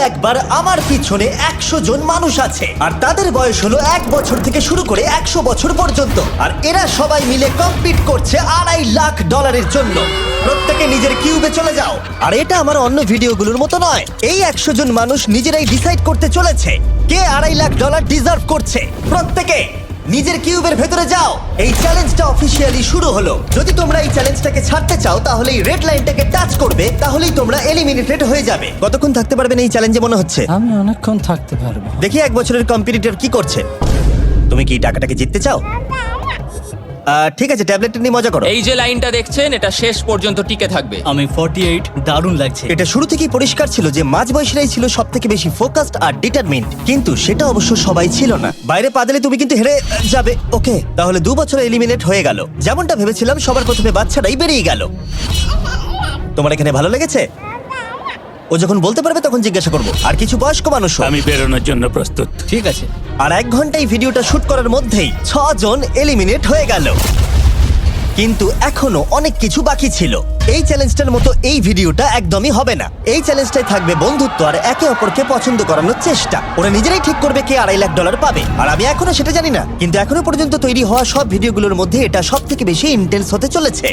একবার আমার পিছনে 100 জন মানুষ আছে আর তাদের বয়স হলো 1 বছর থেকে শুরু করে 100 বছর পর্যন্ত। আর এরা সবাই মিলে কম্পিট করছে $2.5 লাখ জন্য। প্রত্যেকে নিজের কিউবে চলে যাও। আর এটা আমার অন্য ভিডিওগুলোর মতো নয়। এই 100 জন মানুষ নিজেরাই ডিসাইড করতে চলেছে কে $2.5 লাখ ডিজার্ভ করছে। প্রত্যেকে নিজের কিউবের ভেতরে যাও। এই চ্যালেঞ্জটা অফিসিয়ালি শুরু হলো। যদি তোমরা এই চ্যালেঞ্জটাকে ছাড়তে চাও তাহলে এই রেড লাইনটাকে টাচ করবে, তাহলেই তোমরা এলিমিনেটেড হয়ে যাবে। কতক্ষণ থাকতে পারবেন এই চ্যালেঞ্জে মনে হচ্ছে? আমি অনেকক্ষণ থাকতে পারবো। দেখি 1 বছরের কম্পিটিটর কি করছে। তুমি কি টাকাটাকে জিততে চাও? ঠিক আছে, ট্যাবলেটটা নিয়ে মজা করো। এই যে লাইনটা দেখছেন এটা শেষ পর্যন্ত টিকে থাকবে। আমি 48, দারুণ লাগছে। এটা শুরু থেকেই পরিষ্কার ছিল যে মাঝবয়সীরাই ছিল সব থেকে বেশি ফোকাসড আর ডিটারমিন্ড, কিন্তু সেটা অবশ্য সবাই ছিল না। বাইরে পা দিলে তুমি কিন্তু হেরে যাবে। ওকে, তাহলে 2 বছর এলিমিনেট হয়ে গেল। যেমনটা ভেবেছিলাম সবার প্রথমে বাচ্চাটাই বেরিয়ে গেল। তোমার এখানে ভালো লেগেছে? ও যখন বলতে পারবে তখন জিজ্ঞাসা করবো। আর কিছু বয়স্ক মানুষ আমি বেরোনোর জন্য প্রস্তুত। ঠিক আছে। আর 1 ঘন্টায় ভিডিওটা শুট করার মধ্যেই 6 জন এলিমিনেট হয়ে গেল। কিন্তু এখনো অনেক কিছু বাকি ছিল। এই চ্যালেঞ্জটার মতো এই ভিডিওটা একদমই হবে না। এই চ্যালেঞ্জটাই থাকবে বন্ধুত্ব আর একে অপরকে পছন্দ করানোর চেষ্টা। ওরা নিজেরাই ঠিক করবে কে $2.5 লাখ পাবে। আর আমি এখনো সেটা জানি না, কিন্তু এখনো পর্যন্ত তৈরি হওয়া সব ভিডিওগুলোর মধ্যে এটা সব থেকে বেশি ইন্টেন্স হতে চলেছে।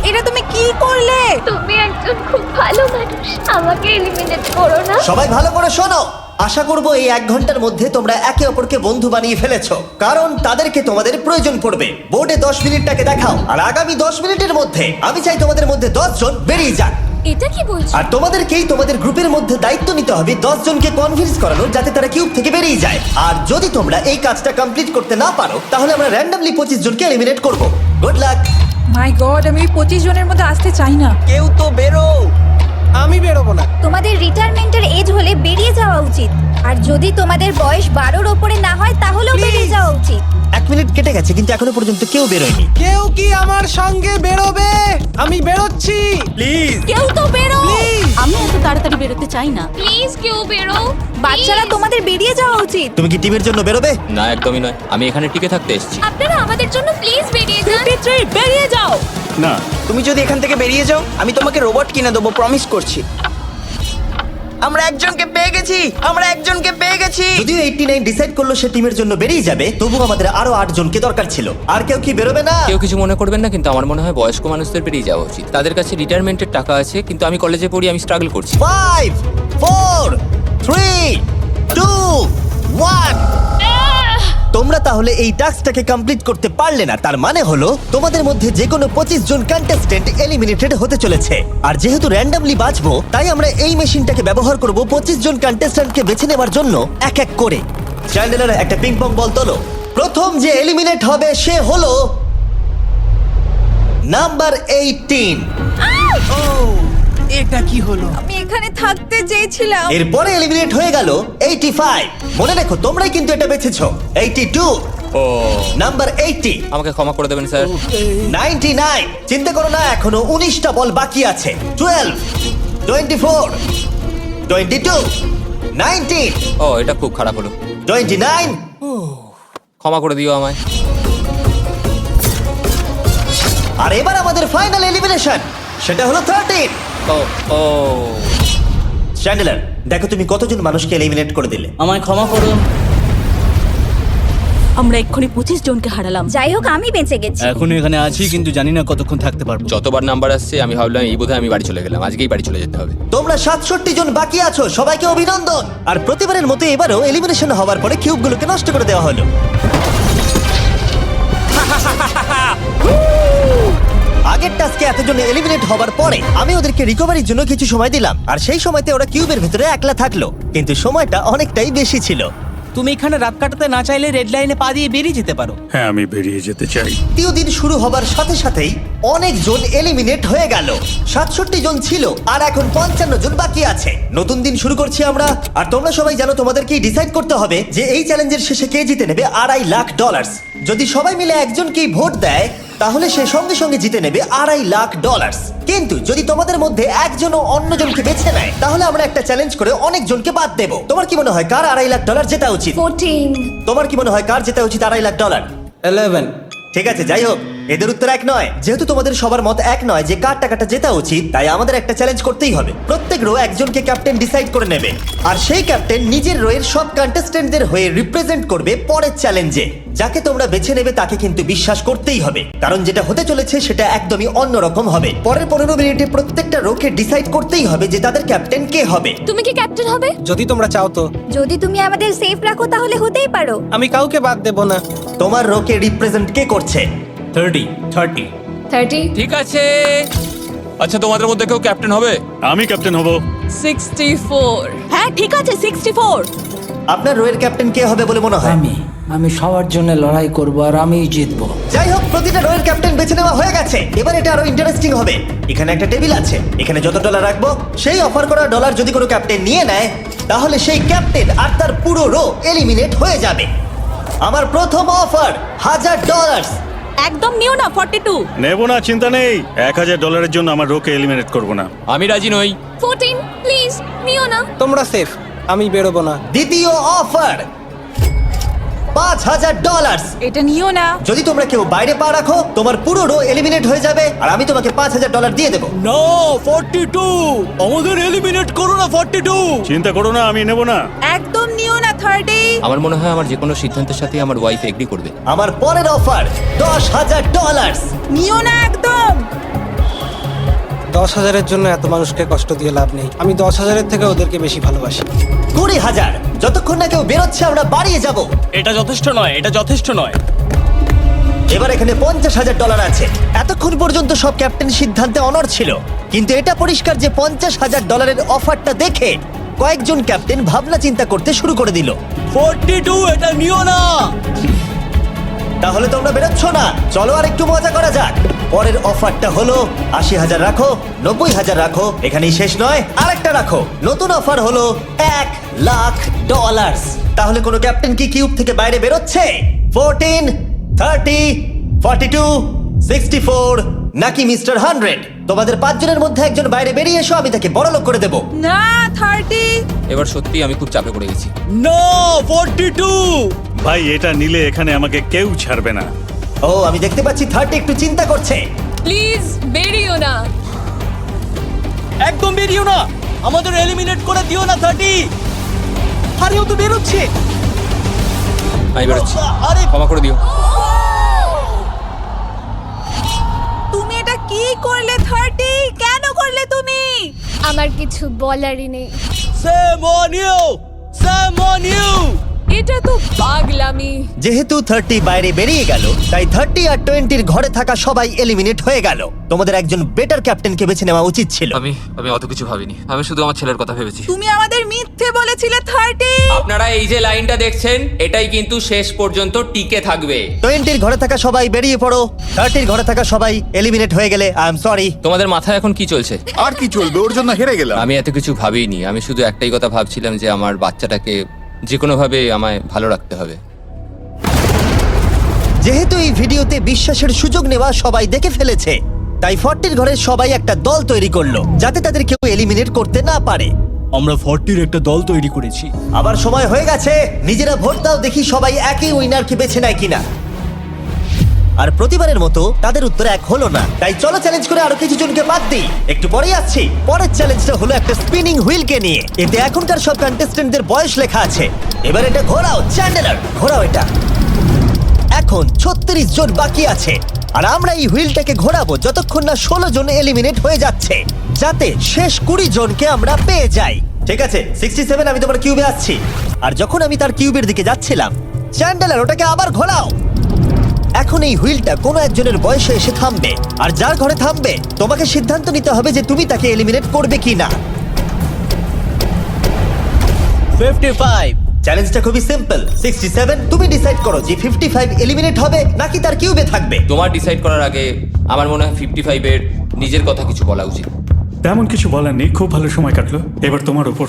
এটা তুমি কি করলে? তুমি একজন খুব ভালো মানুষ, আমাকে এলিমিনেট করো না। সবাই ভালো করে শোনো। আশা করব এই 1 ঘন্টার মধ্যে তোমরা একে অপরকে বন্ধু বানিয়ে ফেলেছো, কারণ তাদেরকে তোমাদের প্রয়োজন পড়বে। বোর্ডে 10 মিনিটটাকে দেখাও, আর আগামী 10 মিনিটের মধ্যে আমি চাই তোমাদের মধ্যে 10 জন বেরিয়ে যাক। এটা কি বলছো? আর তোমাদেরকেই তোমাদের গ্রুপের মধ্যে দায়িত্ব নিতে হবে 10 জনকে কনভিন্স করানোর যাতে তারা কিউব থেকে বেরিয়ে যায়। আর যদি তোমরা এই কাজটা কমপ্লিট করতে না পারো তাহলে আমরা র্যান্ডমলি 25 জনকে এলিমিনেট করব। Good luck. মাই গড, আমি 25 জনের মধ্যে আসতে চাই না। কেউ তো বেরো। আমি বেরোবো না। তোমাদের রিটায়ারমেন্টের এজ হলে বেরিয়ে যাওয়া উচিত। আর যদি তোমাদের বয়স 12-র ওপরে না হয় তাহলেও বেরিয়ে যাওয়া উচিত। 1 মিনিট কেটে গেছে কিন্তু এখনো পর্যন্ত কেউ বেরোয়নি। কেউ কি আমার সঙ্গে বেরোবে? আমি বেরোচ্ছি। প্লিজ কেউ তো বেরো। আমি এত তাড়াতাড়ি বেরোতে চাই না। প্লিজ কেউ বেরো। বাচ্চারা, তোমাদের বেরিয়ে যাওয়া উচিত। তুমি কি টিমের জন্য বেরোবে? না, একদমই নয়। আমি এখানে টিকে থাকতে এসেছি। আপনারা আমাদের জন্য প্লিজ বেরিয়ে যান। বেরিয়ে যাও। না, তুমি যদি এখান থেকে বেরিয়ে যাও আমি তোমাকে রোবট কিনে দেবো, প্রমিস করছি। আমরা একজনকে পেয়ে গেছি। যদিও 89 ডিসাইড করলো সে টিমের জন্য বেরিয়ে যাবে, তবু আমাদের আরো 8 জনকে দরকার ছিল। আর কেউ কি বেরোবে না? কেউ কিছু মনে করবেন না, কিন্তু আমার মনে হয় বয়স্ক মানুষদের বেরিয়ে যাওয়া উচিত। তাদের কাছে রিটায়ারমেন্টের টাকা আছে, কিন্তু আমি কলেজে পড়ি, আমি স্ট্রাগল করছি। 5 4 3 2 1। তোমরা তাহলে এই টাস্কটাকে কমপ্লিট করতে পারলে না, তার মানে হলো তোমাদের মধ্যে যে কোনো 25 জন কন্টেস্টেন্ট এলিমিনেটেড হতে চলেছে। আর যেহেতু র্যান্ডমলি বাঁচবো, তাই আমরা এই মেশিনটাকে ব্যবহার করব 25 জন কন্টেস্টেন্টকে বেছে নেওয়ার জন্য এক এক করে। চ্যান্ডেলার, একটা পিং পং বল তোলো। প্রথম যে এলিমিনেট হবে সে হলো নাম্বার 18। এটা কি হলো? আমি এখানে থাকতে চেয়েছিলাম। এরপরে এলিমিনেট হয়ে গেল 85। মনে রেখো তোমরাই কিন্তু এটা বেছেছো। 82, ও, নাম্বার 80, আমাকে ক্ষমা করে দেবেন স্যার। 99। চিন্তা করো না, এখনো 19টা বল বাকি আছে। 12, 24, 22, 19, ও, এটা খুব খারাপ হলো। 29। ক্ষমা করে দিও আমায়। আর এবার আমাদের ফাইনাল এলিমিনেশন, সেটা হলো 13। ও ও চ্যান্ডেলার, দেখো তুমি কতজন মানুষকে এলিমিনেট করে দিলে। আমায় ক্ষমা করুন। আমরা এক্ষুনি 25 জনকে হারালাম। যাই হোক, আমি বেঁচে গেছি। এখনো এখানে আছি, কিন্তু জানি না কতক্ষণ থাকতে পারবো। যতবার নাম্বার আসছে আমি ভাবলাম এই বোধহয় আমি বাড়ি চলে গেলাম, আজকেই বাড়ি চলে যেতে হবে। তোমরা 67 জন বাকি আছো, সবাইকে অভিনন্দন। আর প্রতিবারের মতো এবারও এলিমিনেশন হওয়ার পরে কিউবগুলোকে নষ্ট করে দেওয়া হলো। আগের টাস্কে এতজন এলিমিনেট হবার পরে আমি ওদেরকে রিকভারির জন্য কিছু সময় দিলাম, আর সেই সময়তে ওরা কিউবের ভিতরে একলা থাকলো, কিন্তু সময়টা অনেকটাই বেশি ছিল। তুমি এখানে রাত কাটাতে না চাইলে রেড লাইনে পা দিয়ে বেরিয়ে যেতে পারো। হ্যাঁ, আমি বেরিয়ে যেতে চাই। তৃতীয় দিন শুরু হবার সাথে সাথেই অনেক জন এলিমিনেট হয়ে গেল। 67 জন ছিল আর এখন 55 জন বাকি আছে। নতুন দিন শুরু করছি আমরা, আর তোমরা সবাই জানো তোমাদেরকেই ডিসাইড করতে হবে যে এই চ্যালেঞ্জের শেষে কে জিতে নেবে $2.5 লাখ। যদি সবাই মিলে একজনকেই ভোট দেয় তাহলে সে সঙ্গে সঙ্গে জিতে নেবে $2.5 লাখ। কিন্তু যদি তোমাদের মধ্যে একজনও অন্যজনকে বেছে নেয় তাহলে আমরা একটা চ্যালেঞ্জ করে অনেক জনকে বাদ দেব। তোমার কি মনে হয় কার $2.5 লাখ জেতা উচিত? 14। তোমার কি মনে হয় কার জেতা উচিত $2.5 লাখ? 11। ঠিক আছে, যাই হোক, এদের উত্তর এক নয়। যেহেতু তোমাদের সবার মত এক নয় যে কার টাকাটা জেতা উচিত, তাই আমাদের একটা চ্যালেঞ্জ করতেই হবে। প্রত্যেক রো একজনকে ক্যাপ্টেন ডিসাইড করে নেবে, আর সেই ক্যাপ্টেন নিজের রোয়ের সব কন্টেস্টেন্টদের হয়ে রিপ্রেজেন্ট করবে পরের চ্যালেঞ্জে। যাকে তোমরা বেছে নেবে তাকে কিন্তু বিশ্বাস করতেই হবে, কারণ যেটা হতে চলেছে সেটা একদমই অন্যরকম হবে। পরের 15 মিনিটে প্রত্যেকটা রোকে ডিসাইড করতেই হবে যে তাদের ক্যাপ্টেন কে হবে। তুমি কি ক্যাপ্টেন হবে? যদি তোমরা চাও তো। যদি তুমি আমাদের সেফ রাখো তাহলে হতেই পারো। আমি কাউকে বাদ দেব না। তোমার রোকে রিপ্রেজেন্ট কে করছে? 30 ঠিক আছে। আচ্ছা তোমাদের মধ্যে কেউ ক্যাপ্টেন হবে? আমি ক্যাপ্টেন হব। 64 হ্যাঁ ঠিক আছে 64। আপনার রোয়ের ক্যাপ্টেন কে হবে বলে মনে হয়? আমি সবার জন্য লড়াই করব আর আমিই জিতবো। যাই হোক, প্রতিটা রোয়ের ক্যাপ্টেন বেছে নেওয়া হয়ে গেছে। এবার এটা আরো ইন্টারেস্টিং হবে। এখানে একটা টেবিল আছে, এখানে যত ডলার রাখবো সেই অফার করা ডলার যদি কোনো ক্যাপ্টেন নিয়ে নেয়, তাহলে সেই ক্যাপ্টেন আর তার পুরো রো এলিমিনেট হয়ে যাবে। আমার প্রথম অফার $1000। একদম নিও না 42। নেব না, চিন্তা নেই। $1000 জন্য আমার রোকে এলিমিনেট করব না। আমি রাজি নই। 14 প্লিজ নিও না। তোমরা সেফ, আমি বেরোবো না। দ্বিতীয় অফার $5000। এটা নিও না। যদি তোমরা কেউ বাইরে পা রাখো, তোমার পুরো রো এলিমিনেট হয়ে যাবে, আর আমি তোমাকে $5000 দিয়ে দেবো। নো, 42 আমাদের এলিমিনেট করো না। 42 চিন্তা করো না, আমি নেব না। একদম নিও না 30। আমার মনে হয় আমার যে কোনো সিদ্ধান্তের সাথে আমার ওয়াইফ এগ্রি করবে। আমার পরের অফার $10000। নিও না একদম। 10,000-এর জন্য এত মানুষকে কষ্ট দিয়ে লাভ নেই। আমি 10,000-এর থেকে ওদেরকে বেশি ভালোবাসি। 20,000। যতক্ষণ না কেউ বেরোচ্ছে আমরা বাড়িয়ে যাব। এটা যথেষ্ট নয়, এটা যথেষ্ট নয়। এবার এখানে $50,000 আছে। এতক্ষণ পর্যন্ত সব ক্যাপ্টেন সিদ্ধান্তে অনড় ছিল, কিন্তু এটা পরিষ্কার যে $50,000-এর অফারটা দেখে কয়েকজন ক্যাপ্টেন ভাবনা চিন্তা করতে শুরু করে দিল। 42 এটা নিও না। তাহলে তোমরা বেরোচ্ছ না? চলো আর একটু মজা করা যাক। পরের অফারটা হলো 80,000 রাখো, 90,000 রাখো, এখানেই শেষ নয়, আরেকটা রাখো। নতুন অফার হলো $1,00,000। তাহলে কোনো ক্যাপ্টেন কি কিউব থেকে বাইরে বেরোচ্ছে? 14, 30, 42, 64 নাকি মিস্টার 100? তোমাদের 5 জনের মধ্যে একজন বাইরে বেরিয়ে এসো, আমি তাকে বড়লোক করে দেবো। না 30। এবার সত্যি আমি খুব চাপে পড়ে গেছি। নো, 42 ভাই, এটা নিলে এখানে আমাকে কেউ ছাড়বে না। ও, আমি দেখতে পাচ্ছি 30 একটু চিন্তা করছে। প্লিজ বেরিও না। একদম বেরিও না, আমাদের এলিমিনেট করে দিও না 30। আরে ও তো বেরোচ্ছে। আমি বেরোচ্ছি, আরে ক্ষমা করে দিও। তুমি এটা কি করলে 30? কেন করলে তুমি? আমার কিছু বলারই নেই। Shame on you! Shame on you! এটা তো পাগলামি। যেহেতু 30 বাইরে বেরিয়ে গেল, তাই 30 আর 20-র ঘরে থাকা সবাই এলিমিনেট হয়ে গেল। তোমাদের একজন বেটার ক্যাপ্টেনকে বেছে নেওয়া উচিত ছিল। আমি অত কিছু ভাবিনি, আমি শুধু আমার ছেলের কথা ভেবেছি। তুমি আমাদের মিথ্যে বলেছিলে 30। আপনারা এই যে লাইনটা দেখছেন, এটাই কিন্তু শেষ পর্যন্ত টিকে থাকবে। 20-র ঘরে থাকা সবাই বেরিয়ে পড়ো। 30-র ঘরে থাকা সবাই এলিমিনেট হয়ে গেলে আই এম সরি। তোমাদের মাথায় এখন কি চলছে? আর কি চলবে, ওর জন্য হেরে গেলাম। আমি এত কিছু ভাবিনি, আমি শুধু একটাই কথা ভাবছিলাম যে আমার বাচ্চাটাকে যে কোনোভাবে আমায় ভালো রাখতে হবে। যেহেতু এই ভিডিওতে বিশ্বাসের সুযোগ নেওয়া সবাই দেখে ফেলেছে, তাই 40-র ঘরের সবাই একটা দল তৈরি করলো যাতে তাদের কেউ এলিমিনেট করতে না পারে। আমরা 40-র একটা দল তৈরি করেছি। আবার সময় হয়ে গেছে, নিজেরা ভোট দাও, দেখি সবাই একই উইনারকে বেছে নেয় কিনা। আর প্রতিবারের মতো তাদের উত্তর এক হলো না, তাই চলো চ্যালেঞ্জ করে আরো কিছু জনকে বাদ দিই। একটু পরেই আসছি। পরের চ্যালেঞ্জটা হলো একটা স্পিনিং হুইলকে নিয়ে। এতে এখনকার সব কন্টেস্টেন্টদের বয়স লেখা আছে। এবার এটা ঘোরাও, চ্যান্ডেলার ঘোরাও এটা। এখন 36 জন বাকি আছে, আর আমরা এই হুইলটাকে ঘোরাবো যতক্ষণ না 16 জন এলিমিনেট হয়ে যাচ্ছে, যাতে শেষ 20 জনকে আমরা পেয়ে যাই। ঠিক আছে 67, আমি তোমার কিউবে আসছি। আর যখন আমি তার কিউবের দিকে যাচ্ছিলাম, চ্যান্ডেলার ওটাকে আবার ঘোরাও। এখন এই হুইলটা কোনো একজনের বয়সে এসে থামবে, আর যার ঘরে থামবে তোমাকে সিদ্ধান্ত নিতে হবে যে তুমি তাকে এলিমিনেট করবে কিনা। 55। চ্যালেঞ্জটা খুবই সিম্পল। 67, তুমি ডিসাইড করো যে 55 এলিমিনেট হবে নাকি তার কিউবে থাকবে। তোমার ডিসাইড করার আগে আমার মনে হয় 55-এর নিজের কথা কিছু বলা উচিত। তেমন কিছু বলার নেই, খুব ভালো সময় কাটলো। এবার তোমার উপর।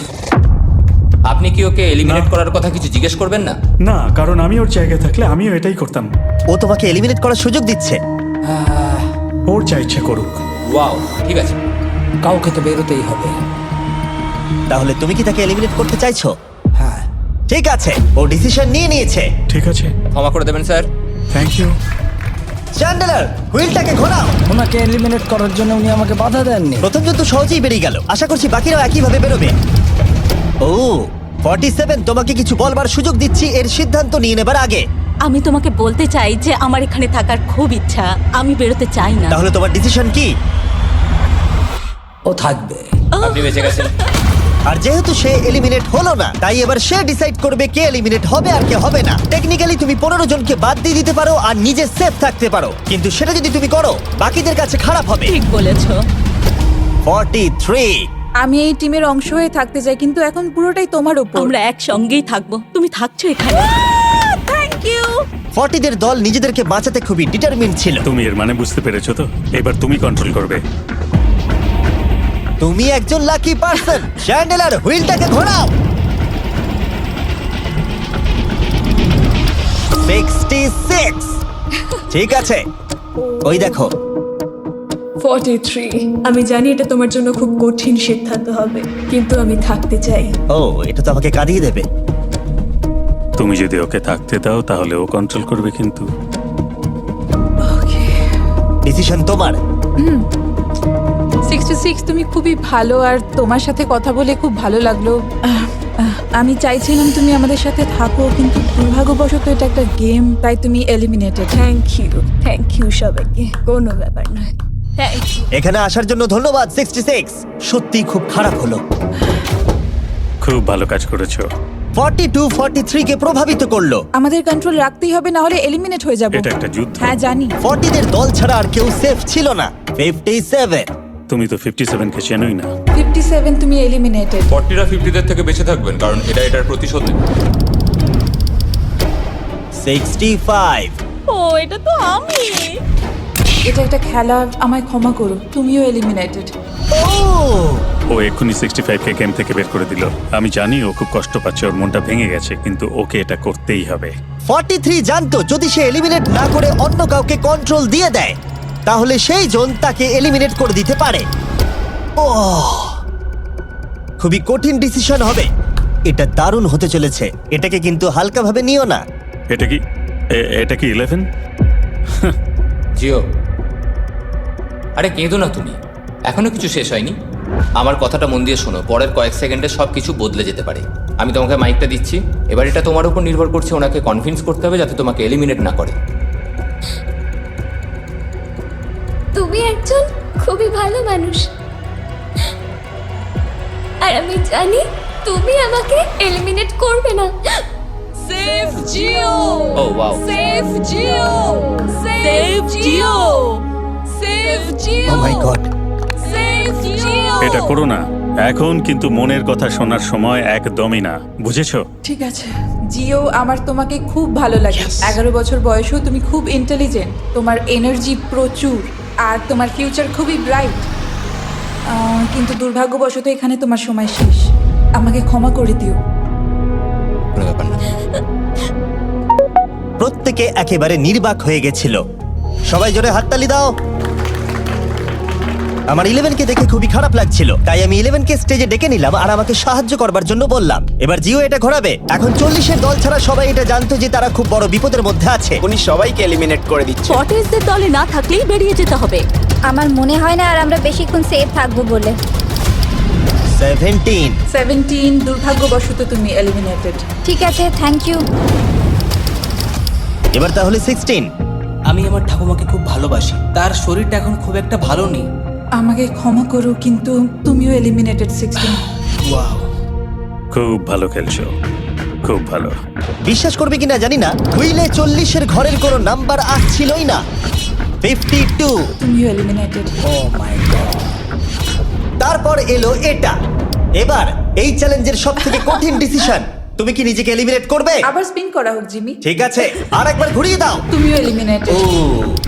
আপনি কি ওকে এলিমিনেট না। করার কথা কিছু জিজ্ঞেস করবেন না? না, কারণ আমি ওর জায়গায় থাকলে আমিও এটাই করতাম। ও তোমাকে এলিমিনেট করার সুযোগ দিচ্ছে। ওর যা ইচ্ছা করুক। ওয়াও, ঠিক আছে। কাউকে তো বেরোতেই হবে। তাহলে তুমি কি তাকে এলিমিনেট করতে চাইছো? হ্যাঁ। ঠিক আছে, ও ডিসিশন নিয়ে নিয়েছে। ঠিক আছে, ক্ষমা করে দেবেন স্যার। Thank you. চ্যান্ডেলার হুইলটাকে ঘোরাও। ওনাকে এলিমিনেট করার জন্য উনি আমাকে বাধা দেননি। প্রথম জন তো সহজেই বেরিয়ে গেল, আশা করছি বাকিরাও একইভাবে বেরোবে। ও 47, তোমাকে কিছু বলবার সুযোগ দিচ্ছি এর সিদ্ধান্ত নিয়ে নেবার আগে। আমি তোমাকে বলতে চাই যে আমার এখানে থাকার খুব ইচ্ছা, আমি বেরোতে চাই না। তাহলে তোমার ডিসিশন কি? ও থাকবে। আপনি বেঁচে গেছেন। আর যেহেতু সে এলিমিনেট হলো না, তাই এবার সে ডিসাইড করবে কে এলিমিনেট হবে আর কে হবে না। টেকনিক্যালি তুমি 15 জনকে বাদ দিয়ে দিতে পারো আর নিজে সেফ থাকতে পারো, কিন্তু সেটা যদি তুমি করো বাকিদের কাছে খারাপ হবে। ঠিক বলেছো। 43। আমি এই টিমের অংশ হয়ে থাকতে চাই, কিন্তু এখন পুরোটাই তোমার উপর। আমরা একসঙ্গেই থাকবো, তুমি থাকছো এখানে। Thank you. 40 দের দল নিজেদেরকে বাঁচাতে খুবই ডিটারমিন্ড ছিল। তুমি এর মানে বুঝতে পেরেছো তো? এবার তুমি কন্ট্রোল করবে। তুমি একজন লাকি পারসন। চ্যান্ডেলার হুইলটাকে ঘোরাও। 66। ঠিক আছে, ওই দেখো। 43। আমি জানি এটা তোমার জন্য খুব কঠিন সিদ্ধান্ত হবে, কিন্তু আমি থাকতে চাই। ও, এটা তো আমাকে কাঁদিয়ে দেবে। তুমি যদি ওকে থাকতে দাও তাহলে ও কন্ট্রোল করবে, কিন্তু ডিসিশন তোমার। 66, তুমি খুবই ভালো আর তোমার সাথে কথা বলে খুব ভালো লাগলো। আমি চাইছিলাম তুমি আমাদের সাথে থাকো, কিন্তু দুর্ভাগ্যবশত এটা একটা গেম, তাই তুমি এলিমিনেটেড। থ্যাংক ইউ সবাইকে, কোনো ব্যাপার নয়। Thank you. এখানে আসার জন্য ধন্যবাদ 66। সত্যি খুব খারাপ হলো। খুব ভালো কাজ করেছো। 42 43 কে প্রভাবিত করলো। আমাদের কন্ট্রোল রাখতেই হবে, না হলে এলিমিনেট হয়ে যাব। এটা একটা যুদ্ধ। হ্যাঁ জানি। 40 দের দল ছাড়া আর কেউ সেফ ছিল না। 57। তুমি তো 57 কে চেনোই না। 57, তুমি এলিমিনেটেড। 40রা 50দের থেকে বেঁচে থাকবেন, কারণ এটা এটার প্রতিশোধ নেবে। 65। ও এটা তো আমি। এটা একটা খেলা, আমায় ক্ষমা করো, তুমিও এলিমিনেটেড। ও এক্ষুনি 65 কে গেম থেকে বের করে দিল। আমি জানি ও খুব কষ্ট পাচ্ছে, ওর মনটা ভেঙে গেছে, কিন্তু ওকে এটা করতেই হবে। 43 জানতো যদি সে এলিমিনেট না করে অন্য কাউকে কন্ট্রোল দিয়ে দেয়, তাহলে সেই জন তাকে এলিমিনেট করে দিতে পারে। ও, খুবই কঠিন ডিসিশন হবে। এটা দারুণ হতে চলেছে। এটাকে কিন্তু হালকাভাবে নিও না। এটা কি 11? জিও, আরে কেঁদো না তুমি, এখনো কিছু শেষ হয়নি। আমার কথাটা মন দিয়ে শোনো, পরের কয়েক সেকেন্ডে সব কিছু বদলে যেতে পারে। আমি তোমাকে মাইকটা দিচ্ছি, এবার এটা তোমার উপর নির্ভর করছে। ওনাকে কনভিন্স করতে হবে যাতে তোমাকে এলিমিনেট না করে। তুমি একজন খুবই ভালো মানুষ, আর আমি জানি তুমি আমাকে এলিমিনেট করবে না। সেফ জিও। ও ওয়াও, সেফ জিও। সেফ জিও। সেফ জিও। Oh my god. সেফ জিও। এটা করো না এখন, কিন্তু মনের কথা শোনার সময় একদমই না, বুঝেছো? ঠিক আছে জিও, আমার তোমাকে খুব ভালো লাগে। 11 বছর বয়সেও তুমি খুব ইন্টেলিজেন্ট, তোমার এনার্জি প্রচুর, আর তোমার ফিউচার খুবই ব্রাইট। কিন্তু দুর্ভাগ্যবশত এখানে তোমার সময় শেষ। আমাকে ক্ষমা করে দিও। কোনো ব্যাপার না। প্রত্যেকে একেবারে নির্বাক হয়ে গেছিল। সবাই জোরে হাততালি দাও। আমার 11 কে দেখে খুবই খারাপ লাগছিল, তাই আমি 11 কে স্টেজে ডেকে নিলাম আর আমাকে সাহায্য করবার জন্য বললাম। এবার জিও এটা ঘোরাবে। এখন 40 এর দল ছাড়া সবাই এটা জানতো যে তারা খুব বড় বিপদের মধ্যে আছে। উনি সবাইকে এলিমিনেট করে দিচ্ছে। 40দের দলে না থাকলেই বেরিয়ে যেতে হবে। আমার মনে হয় না আর আমরা বেশিক্ষণ সেফ থাকবো বলে। 17। দুর্ভাগ্যবশত তুমি এলিমিনেটেড। ঠিক আছে, থ্যাংক ইউ। এবার তাহলে 16। আমি আমার ঠাকুমাকে খুব ভালোবাসি, তার শরীরটা এখন খুব একটা ভালো নেই। আমাকে ক্ষমা করো, কিন্তু তুমিও এলিমিনেটেড 16। ওয়াও, খুব ভালো খেলছো, খুব ভালো। বিশ্বাস করবে কিনা জানি না, হুইলে 40 এর ঘরের কোনো নাম্বার আসছিলই না। 52। তুমিও এলিমিনেটেড। O my god. তারপর এলো এটা। এবার এই চ্যালেঞ্জের সবথেকে কঠিন ডিসিশন। তুমি কি নিজেকে এলিমিনেট করবে? আবার স্পিন করা হোক জিমি। ঠিক আছে, আর একবার ঘুরিয়ে দাও। তুমিও এলিমিনেটেড। ও,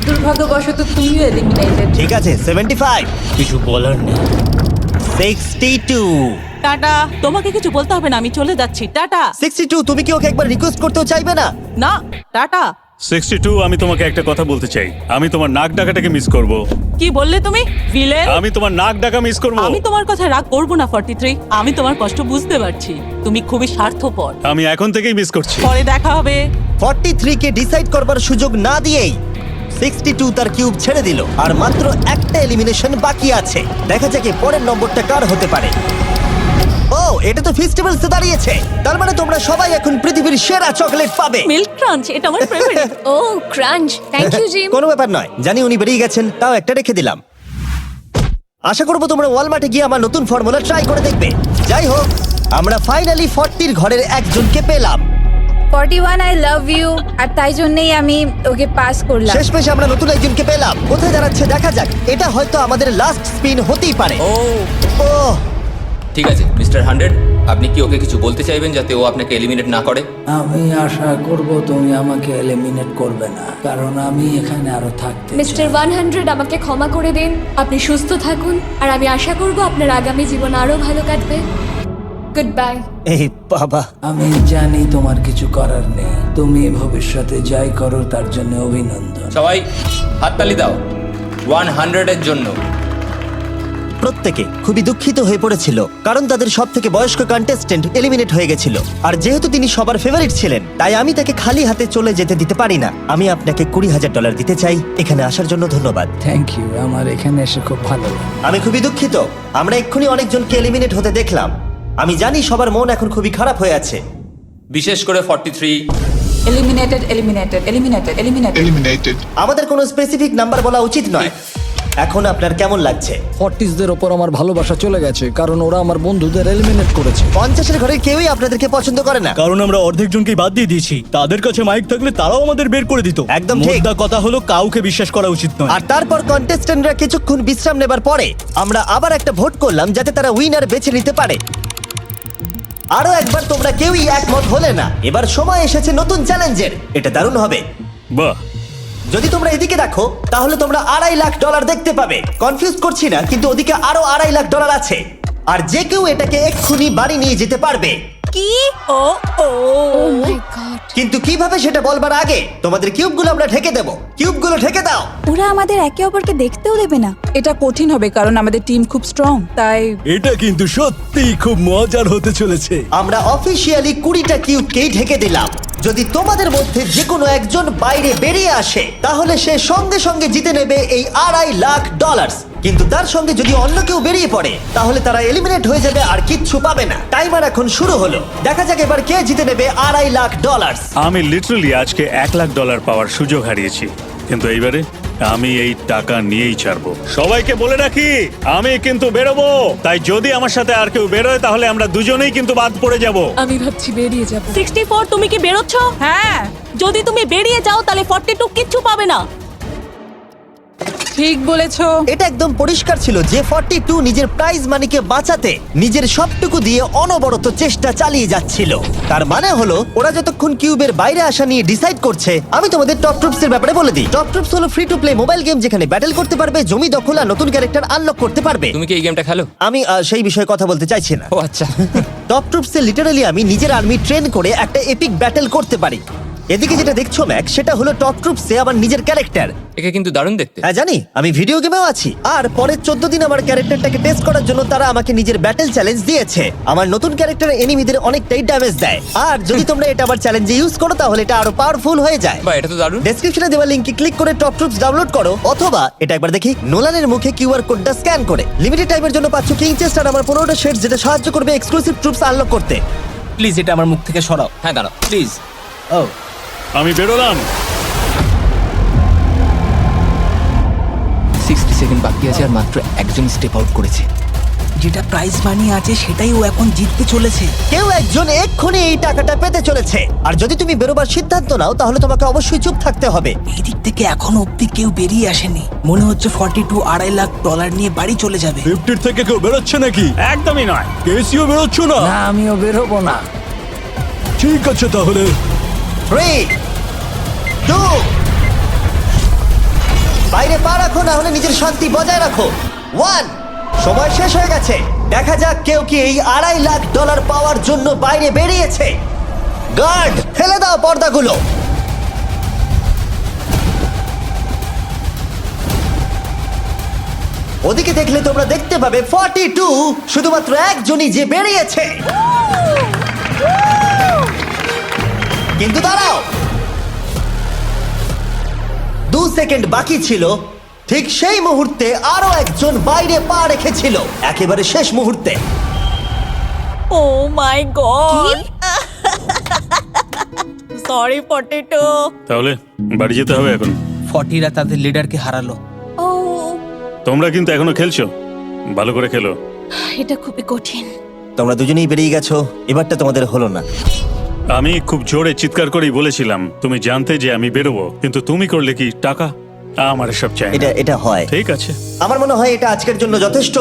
দুর্ভাগ্যবশত তুমিও এলিমিনেটেড। ঠিক আছে, 75। কিছু বলার নেই। 62। টাটা, তোমাকে কিছু বলতে হবে না, আমি চলে যাচ্ছি। টাটা। 62, তুমি কি ওকে একবার রিকোয়েস্ট করতেও চাইবে না? না, টাটা। 62, আমি তোমাকে একটা কথা বলতে চাই। আমি তোমার নাক ডাকাটাকে মিস করব। কি বললে তুমি? ভিলেন? আমি তোমার নাক ডাকা মিস করব। আমি তোমার কথা রাগ করব না 43। আমি তোমার কষ্ট বুঝতে পারছি, তুমি খুবই স্বার্থপর। আমি এখন থেকেই মিস করছি। পরে দেখা হবে। 43 কে ডিসাইড করবার সুযোগ না দিয়েই 62 তার কিউব ছেড়ে দিল আর মাত্র একটা এলিমিনেশন বাকি আছে। দেখা যাক এর পরের নম্বরটা কার হতে পারে। ও, এটা তো ফেস্টিভ্যালসে দাঁড়িয়েছে। তার মানে তোমরা সবাই এখন পৃথিবীর সেরা চকলেট পাবে। মিল্ক ক্রাঞ্চ এটা আমার ফেভারিট। ও ক্রাঞ্চ, থ্যাংক ইউ জিম। কোনো ব্যাপার নয়, জানি উনি বেরিয়ে গেছেন, তাও একটা রেখে দিলাম। আশা করবো তোমরা ওয়ালমার্টে গিয়ে আমার নতুন ফর্মুলা ট্রাই করে দেখবে। যাই হোক, আমরা ফাইনালি 40 ঘরের একজনকে পেলাম। 41 আই লাভ ইউ, আর তাই জন্যই আমি ওকে পাস করলাম। শেষমেশ আমরা নতুন একজনকে পেলাম। কোথায় দাঁড়াচ্ছে দেখা যাক। এটা হয়তো আমাদের লাস্ট স্পিন হতেই পারে। ও ঠিক আছে মিস্টার 100, আপনি কি ওকে কিছু বলতে চাইবেন যাতে ও আপনাকে এলিমিনেট না করে? আমি আশা করব তুমি আমাকে এলিমিনেট করবে না, কারণ আমি এখানে আরো থাকতে চাই। মিস্টার 100 আমাকে ক্ষমা করে দিন। আপনি সুস্থ থাকুন আর আমি আশা করব আপনার আগামী জীবন আরো ভালো কাটবে। Good bye. এই বাবা, আমি জানি তোমার কিছু করার নেই। তুমি ভবিষ্যতে যাই করো তার জন্য অভিনন্দন। সবাই হাততালি দাও 100 এর জন্য। প্রত্যেকে খুবই দুঃখিত হয়ে পড়েছিল কারণ তাদের সব থেকে বয়স্ক কন্টেস্টেন্ট এলিমিনেট হয়ে গেছিল। আর যেহেতু তিনি সবার ফেভারিট ছিলেন, তাই আমি তাকে খালি হাতে চলে যেতে দিতে পারি না। আমি আপনাকে $20,000 দিতে চাই। এখানে আসার জন্য ধন্যবাদ। থ্যাংক ইউ, আমার এখানে এসে খুব ভালো লাগে। আমি খুবই দুঃখিত, আমরা এক্ষুনি অনেকজনকে এলিমিনেট হতে দেখলাম। আমি জানি সবার মন এখন খুবই খারাপ হয়ে আছে। বিশেষ করে 43। Eliminated, eliminated, eliminated, eliminated. আমাদের কোনো স্পেসিফিক নাম্বার বলা উচিত নয়। এখন আপনার কেমন লাগছে? 40দের ওপর আমার ভালোবাসা চলে গেছে, কারণ ওরা আমার বন্ধুদের এলিমিনেট করেছে। 50-এর ঘরের কেউই আপনাদেরকে পছন্দ করে না। কারণ আমরা অর্ধেক জনকেই বাদ দিয়ে দিয়েছি। তাদের কাছে মাইক থাকলে তারাও আমাদের বের করে দিত। একদম ঠিক। মোদ্দা কথা হলো কাউকে বিশ্বাস করা উচিত নয়। আর তারপর কন্টেস্ট্যান্টরা কিছুক্ষণ বিশ্রাম নেবার পরে আমরা আবার একটা ভোট করলাম যাতে তারা উইনার বেছে নিতে পারে। আরো একবার তোমরা কেউই একমত হলে না। এবার সময় এসেছে নতুন চ্যালেঞ্জের। এটা দারুণ হবে। বাহ, যদি তোমরা এদিকে দেখো তাহলে তোমরা $2.5 লাখ দেখতে পাবে। কনফিউজ করছি না, কিন্তু ওদিকে আরো $2.5 লাখ আছে। আর যে কেউ এটাকে এক্ষুনি বাড়ি নিয়ে যেতে পারবে। কি? ও ও মাই গড। কিন্তু কিভাবে সেটা বলবার আগে তোমাদের কিউবগুলো আমরা ঢেকে দেবো। কিউবগুলো ঢেকে দাও। ওরা আমাদের একে অপরকে দেখতেও দেবে না। এটা কঠিন হবে কারণ আমাদের টিম খুব স্ট্রং, তাই এটা কিন্তু সত্যি খুব মজার হতে চলেছে। আমরা অফিসিয়ালি 20টা কিউবকেই ঢেকে দিলাম। যদি তোমাদের মধ্যে যে কোনো একজন বাইরে বেরিয়ে আসে তাহলে সে সঙ্গে সঙ্গে জিতে নেবে এই $2.5 লাখ। কিন্তু তার সঙ্গে যদি অন্য কেউ বেরিয়ে পড়ে তাহলে তারা এলিমিনেট হয়ে যাবে আর কিচ্ছু পাবে না। টাইমার এখন শুরু হলো। দেখা যাক এবার কে জিতে নেবে $2.5 লাখ। আমি লিটারালি আজকে $1 লাখ পাওয়ার সুযোগ হারিয়েছি, কিন্তু এইবারে আমি এই টাকা নিয়েই ছাড়বো। সবাইকে বলে রাখি, আমি কিন্তু বেরোবো। তাই যদি আমার সাথে আর কেউ বেরোয় তাহলে আমরা দুজনেই কিন্তু বাদ পড়ে যাব। আমি ভাবছি বেরিয়ে যাব। 64 তুমি কি বেরোচ্ছ? হ্যাঁ, যদি তুমি বেরিয়ে যাও তাহলে 42 কিচ্ছু পাবে না। ঠিক বলেছো। এটা একদম পরিষ্কার ছিল যে 42 নিজের প্রাইজ মানিকে বাঁচাতে নিজের সবটুকু দিয়ে অনবরত চেষ্টা চালিয়ে যাচ্ছিল। তার মানে হলো ওরা যতক্ষণ কিউবের বাইরে আসা নিয়ে ডিসাইড করছে। আমি তোমাদের টপ ট্রুপস এর ব্যাপারে বলে দিই। টপ ট্রুপস হলো free to play mobile game যেখানে ব্যাটল করতে পারবে, জমি দখল আর নতুন ক্যারেক্টার আনলক করতে পারবে। তুমি কি এই গেমটা খেলো? আমি সেই বিষয়ে কথা বলতে চাইছি না। ও আচ্ছা। টপ ট্রুপসে লিটারালি আমি নিজের আর্মি ট্রেন করে একটা এপিক ব্যাটল করতে পারি। এদিকে যেটা দেখছো ম্যাক, সেটা হলো টপ ট্রুপসে আমার নিজের ক্যারেক্টার। একে কিন্তু দারুণ দেখতে। হ্যাঁ জানি, আমি ভিডিও গেমেও আছি। আর পরের 14 দিন আমার ক্যারেক্টারটাকে টেস্ট করার জন্য তারা আমাকে নিজের ব্যাটল চ্যালেঞ্জ দিয়েছে। আমার নতুন ক্যারেক্টার এনিমিদের অনেকটাই ড্যামেজ দেয়। আর যদি তোমরা এটা আবার চ্যালেঞ্জে ইউজ করো তাহলে এটা আরো পাওয়ারফুল হয়ে যায়। বা এটা তো দারুণ। ডেসক্রিপশনে দেওয়া লিংকে ক্লিক করে টপ ট্রুপস ডাউনলোড করো, অথবা এটা একবার দেখি নোলানের মুখে কিউআর কোডটা স্ক্যান করে। লিমিটেড টাইমের জন্য পাচ্ছ কিং চেস্ট আর আমার 15টা শেডস, যেটা সাহায্য করবে এক্সক্লুসিভ ট্রুপস আনলক করতে। প্লিজ এটা আমার মুখ থেকে সরাও। হ্যাঁ দাঁড়াও। প্লিজ। ও আমি বেরোলাম। 60 সেকেন্ড বাকি আছে আর মাত্র একজন স্টেপ আউট করেছে। যেটা প্রাইজ মানি আছে সেটাই ও এখন জিততে চলেছে। কেউ একজন এক্ষুনি এই টাকাটা পেতে চলেছে। আর যদি তুমি বেরোবার সিদ্ধান্ত নাও তাহলে তোমাকে অবশ্যই চুপ থাকতে হবে। এই দিক থেকে এখনো অব্দি কেউ বেরিয়ে আসেনি। মনে হচ্ছে 42 $2.5 লাখ নিয়ে বাড়ি চলে যাবে। 50 থেকে কেউ বেরোচ্ছে নাকি? একদমই নয়। কেসিও বেরোচ্ছ না? না, আমিও বেরোবো না। ঠিক আছে তাহলে। 3, 2, বাইরে পা রাখো, না হলে নিজের শান্তি বজায় রাখো। 1, সময় শেষ হয়ে গেছে। দেখা যাক কেউ কি এই $2.5 লাখ পাওয়ার জন্য বাইরে বেরিয়েছে। গার্ড, ফেলে দাও পর্দাগুলো। ওদিকে দেখলে তোমরা দেখতে পাবে 42 শুধুমাত্র একজনই যে বেরিয়েছে। কিন্তু দাঁড়াও, 2 সেকেন্ড বাকি ছিল, ঠিক সেই মুহূর্তে আরো একজন বাইরে পা রেখেছিল, একেবারে শেষ মুহূর্তে। ও মাই গড সরি পটেটো। তাহলে বাড়ি যেতে হবে এখন। ফর্টিরা তাদের লিডারকে হারালো। ও তোমরা কিন্তু এখনো খেলছো, ভালো করে খেলো। এটা খুবই কঠিন। তোমরা দুজনেই বেরিয়ে গেছো, এবারটা তোমাদের হলো না। আমি খুব জোরে চিৎকার করেই বলেছিলাম তুমি জানতে যে আমি বেরোবো, কিন্তু তুমি করলে কি টাকা? আমার সব চাই না। এটা হয়। ঠিক আছে, আমার মনে হয় এটা আজকের জন্য যথেষ্ট।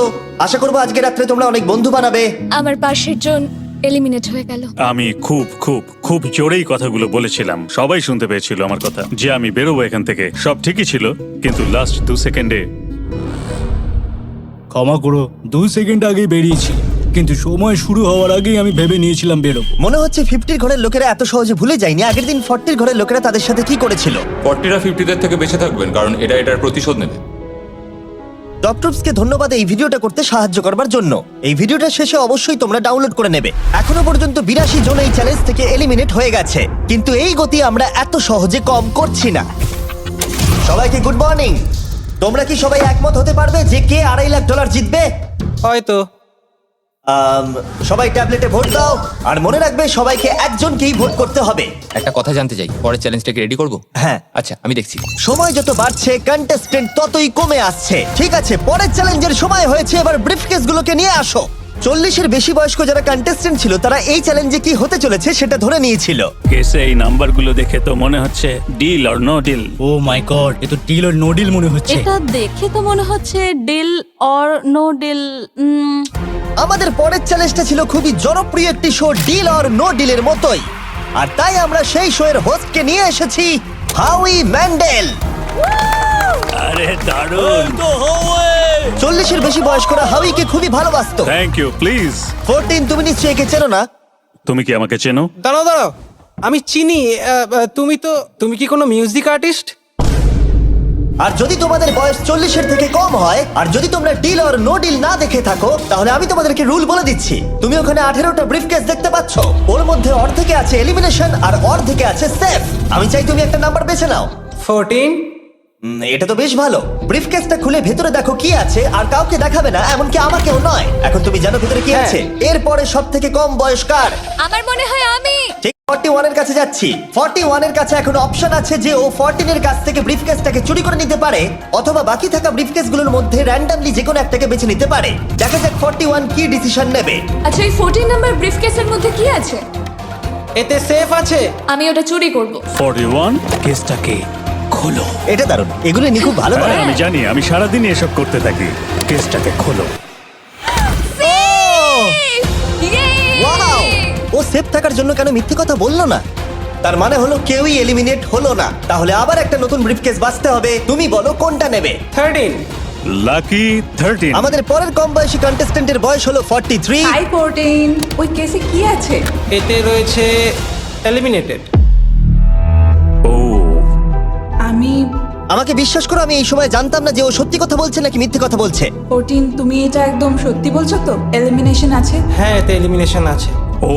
আশা করবো আজকে রাত্রে তোমরা অনেক বন্ধু বানাবে। আমার পাশের জন এলিমিনেট হয়ে গেল। আমি খুব খুব খুব জোরেই কথাগুলো বলেছিলাম, সবাই শুনতে পেয়েছিল আমার কথা, যে আমি বেরোবো এখান থেকে। সব ঠিকই ছিল, কিন্তু লাস্ট 2 সেকেন্ডে। ক্ষমা করো, 2 সেকেন্ড আগেই বেরিয়েছি, কিন্তু সময় শুরু হওয়ার আগেই আমি ভেবে নিয়েছিলাম বেরোবো। মনে হচ্ছে 50 ঘরের লোকেরা এত সহজে ভুলে যায়নি আগের দিন 40 ঘরের লোকেরা তাদের সাথে কি করেছিল। 40রা 50দের থেকে বেঁচে থাকবেন, কারণ এটা এটার প্রতিশোধ নেবে। ডক্টরসকে ধন্যবাদ এই ভিডিওটা করতে সাহায্য করবার জন্য। এই ভিডিওটা শেষে অবশ্যই তোমরা ডাউনলোড করে নেবে। এখনো পর্যন্ত 82 জন এই চ্যালেঞ্জ থেকে এলিমিনেট হয়ে গেছে, কিন্তু এই গতি আমরা এত সহজে কম করছি না। সবাইকে গুড মর্নিং। তোমরা কি সবাই একমত হতে পারবে যে কে $2.5 লাখ জিতবে? হয়তো। সবাই ট্যাবলেটে ভোট দাও, আর মনে রাখবে সবাইকে একজনকেই ভোট করতে হবে। একটা কথা জানতে চাই, পরের চ্যালেঞ্জটাকে রেডি করব? হ্যাঁ। আচ্ছা, আমি দেখছি। সময় যত বাড়ছে কন্টেস্টেন্ট ততই কমে আসছে। ঠিক আছে, পরের চ্যালেঞ্জের সময় হয়েছে, এবার ব্রিফকেসগুলোকে নিয়ে আসো। 40-এর বেশি বয়স্ক যারা কন্টেস্টেন্ট ছিল তারা এই চ্যালেঞ্জে কি হতে চলেছে সেটা ধরে নিয়েছিল। কেসে এই নাম্বারগুলো দেখে তো মনে হচ্ছে deal or no deal. Oh my god, এ তো ডিল আর নো ডিল মনে হচ্ছে। এটা দেখে তো মনে হচ্ছে ডিল অর নো ডিল। আমাদের পরের চ্যালেঞ্জটা ছিল খুবই জনপ্রিয় একটি শো, ডিল অর নো ডিলের মতোই, আর তাই আমরা সেই শো এর হোস্টকে নিয়ে এসেছি, হাউই ম্যান্ডেল। আরে দারুণ। 40-এর বেশি বয়স্করা হাউইকে খুবই ভালোবাসতো। Thank you, please. 14, তুমি নিশ্চয়ই একে চেনো না? তুমি কি আমাকে চেনো? দাঁড়াও, আমি চিনি। তুমি কি কোনো মিউজিক আর্টিস্ট? আর যদি তোমাদের বয়স 40-এর থেকে কম হয়, আর যদি তোমরা ডিল অর নো ডিল না দেখে থাকো, তাহলে আমি তোমাদেরকে রুল বলে দিচ্ছি। তুমি ওখানে 18টা ব্রিফকেস দেখতে পাচ্ছ, ওর মধ্যে অর্ধেকে আছে এলিমিনেশন আর অর্ধেকে আছে সেফ। আমি চাই তুমি একটা নাম্বার বেছে নাও। 14। এটা তো বেশ ভালো। ব্রিফকেসটা খুলে ভেতরে দেখো কি আছে, আর কাউকে দেখাবে না, এমনকি আমাকেও নয়। এখন তুমি জানো ভেতরে কি আছে। এরপরে সব থেকে কম বয়স কার? আমার মনে হয় আমি। ঠিক 41 এর কাছে যাচ্ছি। 41 এর কাছে এখন অপশন আছে যে ও 14 এর কাছ থেকে ব্রিফকেসটাকে চুরি করে নিতে পারে, অথবা বাকি থাকা ব্রিফকেসগুলোর মধ্যে র্যান্ডমলি যে কোনো একটাকে বেছে নিতে পারে। দেখা যাক 41 কি ডিসিশন নেবে। আচ্ছা, এই 14 নাম্বার ব্রিফকেসের মধ্যে কি আছে? এতে সেফ আছে। আমি ওটা চুরি করব। 41 কেসটাকে খোলো। এটা দারুণ, এগুলো নি খুব ভালো করে। হ্যাঁ, আমি জানি, আমি সারাদিন এসব করতে থাকি। কেসটাকে খোলো। ওয়াও! ও সেফ থাকার জন্য কেন মিথ্যে কথা বললো না? তার মানে হলো কেউই এলিমিনেট হলো না। তাহলে আবার একটা নতুন ব্রিফকেস বাছতে হবে। তুমি বলো কোনটা নেবে? 13। লাকি 13। আমাদের পরের কম বয়সী কন্টেস্ট্যান্টের বয়স হলো 43। হাই 14, ওই কেসে কি আছে? এতে রয়েছে এলিমিনেটেড। ও, আমাকে বিশ্বাস করো, আমি এই সময় জানতাম না যে ও সত্যি কথা বলছে নাকি মিথ্যে কথা বলছে। 14, তুমি এটা একদম সত্যি বলছো তো? এলিমিনেশন আছে? হ্যাঁ, এতে এলিমিনেশন আছে। ও,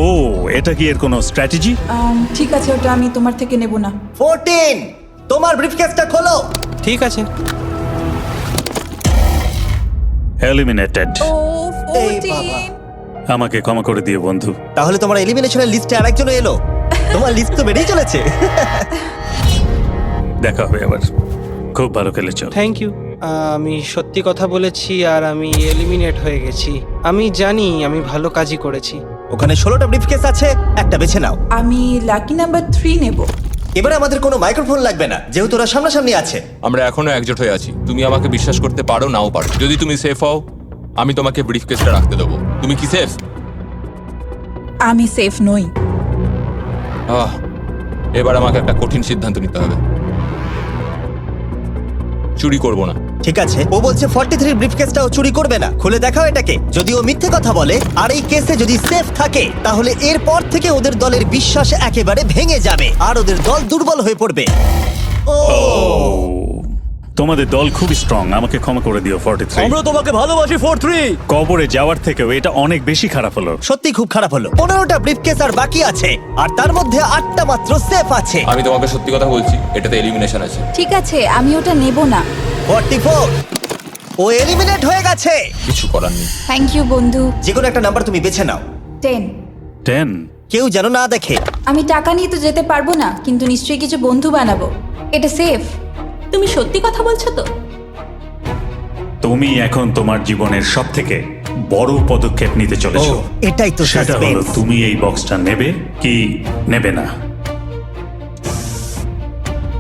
এটা কি এর কোনো স্ট্র্যাটেজি? ঠিক আছে, ওটা আমি তোমার থেকে নেব না। 14, তোমার ব্রিফকেসটা খোলো। ঠিক আছে। এলিমিনেটেড। ও এই বাবা। 14। আমাকে ক্ষমা করে দিও বন্ধু। তাহলে তোমার এলিমিনেশনের লিস্টে আরেকজন এলো। তোমার লিস্ট তো বেড়েই চলেছে। দেখা হবে আবার। খুব ভালো খেলেছো। Thank you. আমি সত্যি কথা বলেছি আর আমি এলিমিনেট হয়ে গেছি। আমি জানি আমি ভালো কাজই করেছি। ওখানে 16টা ব্রিফকেস আছে, একটা বেছে নাও। আমি লাকি নাম্বার 3 নেব। এবারে আমাদের কোনো মাইক্রোফোন লাগবে না, যেহেতু ওরা সামনাসামনি আছে। আমরা এখনো একজোট হয়ে আছি। তুমি আমাকে বিশ্বাস করতে পারো নাও পারো। যদি তুমি সেফ হও, আমি তোমাকে ব্রিফকেসটা রাখতে দেবো। তুমি কি সেফ? আমি সেফ নই। এবার আমাকে একটা কঠিন সিদ্ধান্ত নিতে হবে। চুরি করব না। ঠিক আছে, ও বলছে 43 ব্রিফকেসটাও চুরি করবে না। খুলে দেখাও এটাকে। যদি ও মিথ্যে কথা বলে আর এই কেসে যদি সেফ থাকে, তাহলে এরপর থেকে ওদের দলের বিশ্বাস একেবারে ভেঙে যাবে আর ওদের দল দুর্বল হয়ে পড়বে। ও তোমাদের দল খুব স্ট্রং, আমাকে ক্ষমা করে দিও 43। তোমাকে ভালোবাসি 43। কবরে যাওয়ার থেকেও এটা অনেক বেশি খারাপ হলো। সত্যি খুব খারাপ হলো। 15টা ব্রিফকেস আর বাকি আছে, আর তার মধ্যে 8টা মাত্র সেফ আছে। আমি তোমাকে সত্যি কথা বলছি, এটাতে এলিমিনেশন আছে। ঠিক আছে, আমি ওটা নেব না। 44, ও এলিমিনেট হয়ে গেছে। কিছু করার নেই। থ্যাংক ইউ বন্ধু। যে কোনো একটা নাম্বার তুমি বেছে নাও। 10। 10। কেউ যেন না দেখে। আমি টাকা নিয়ে তো যেতে পারবো না, কিন্তু নিশ্চয়ই কিছু বন্ধু বানাবো। এটা সেফ। তুমি সত্যি কথা বলছো তো? তুমি এখন তোমার জীবনের সবথেকে বড় পদক্ষেপ নিতে চলেছো। ও, এটাই তো সেটা হলো সাসপেন্স। তুমি এই বক্সটা নেবে কি নেবে না।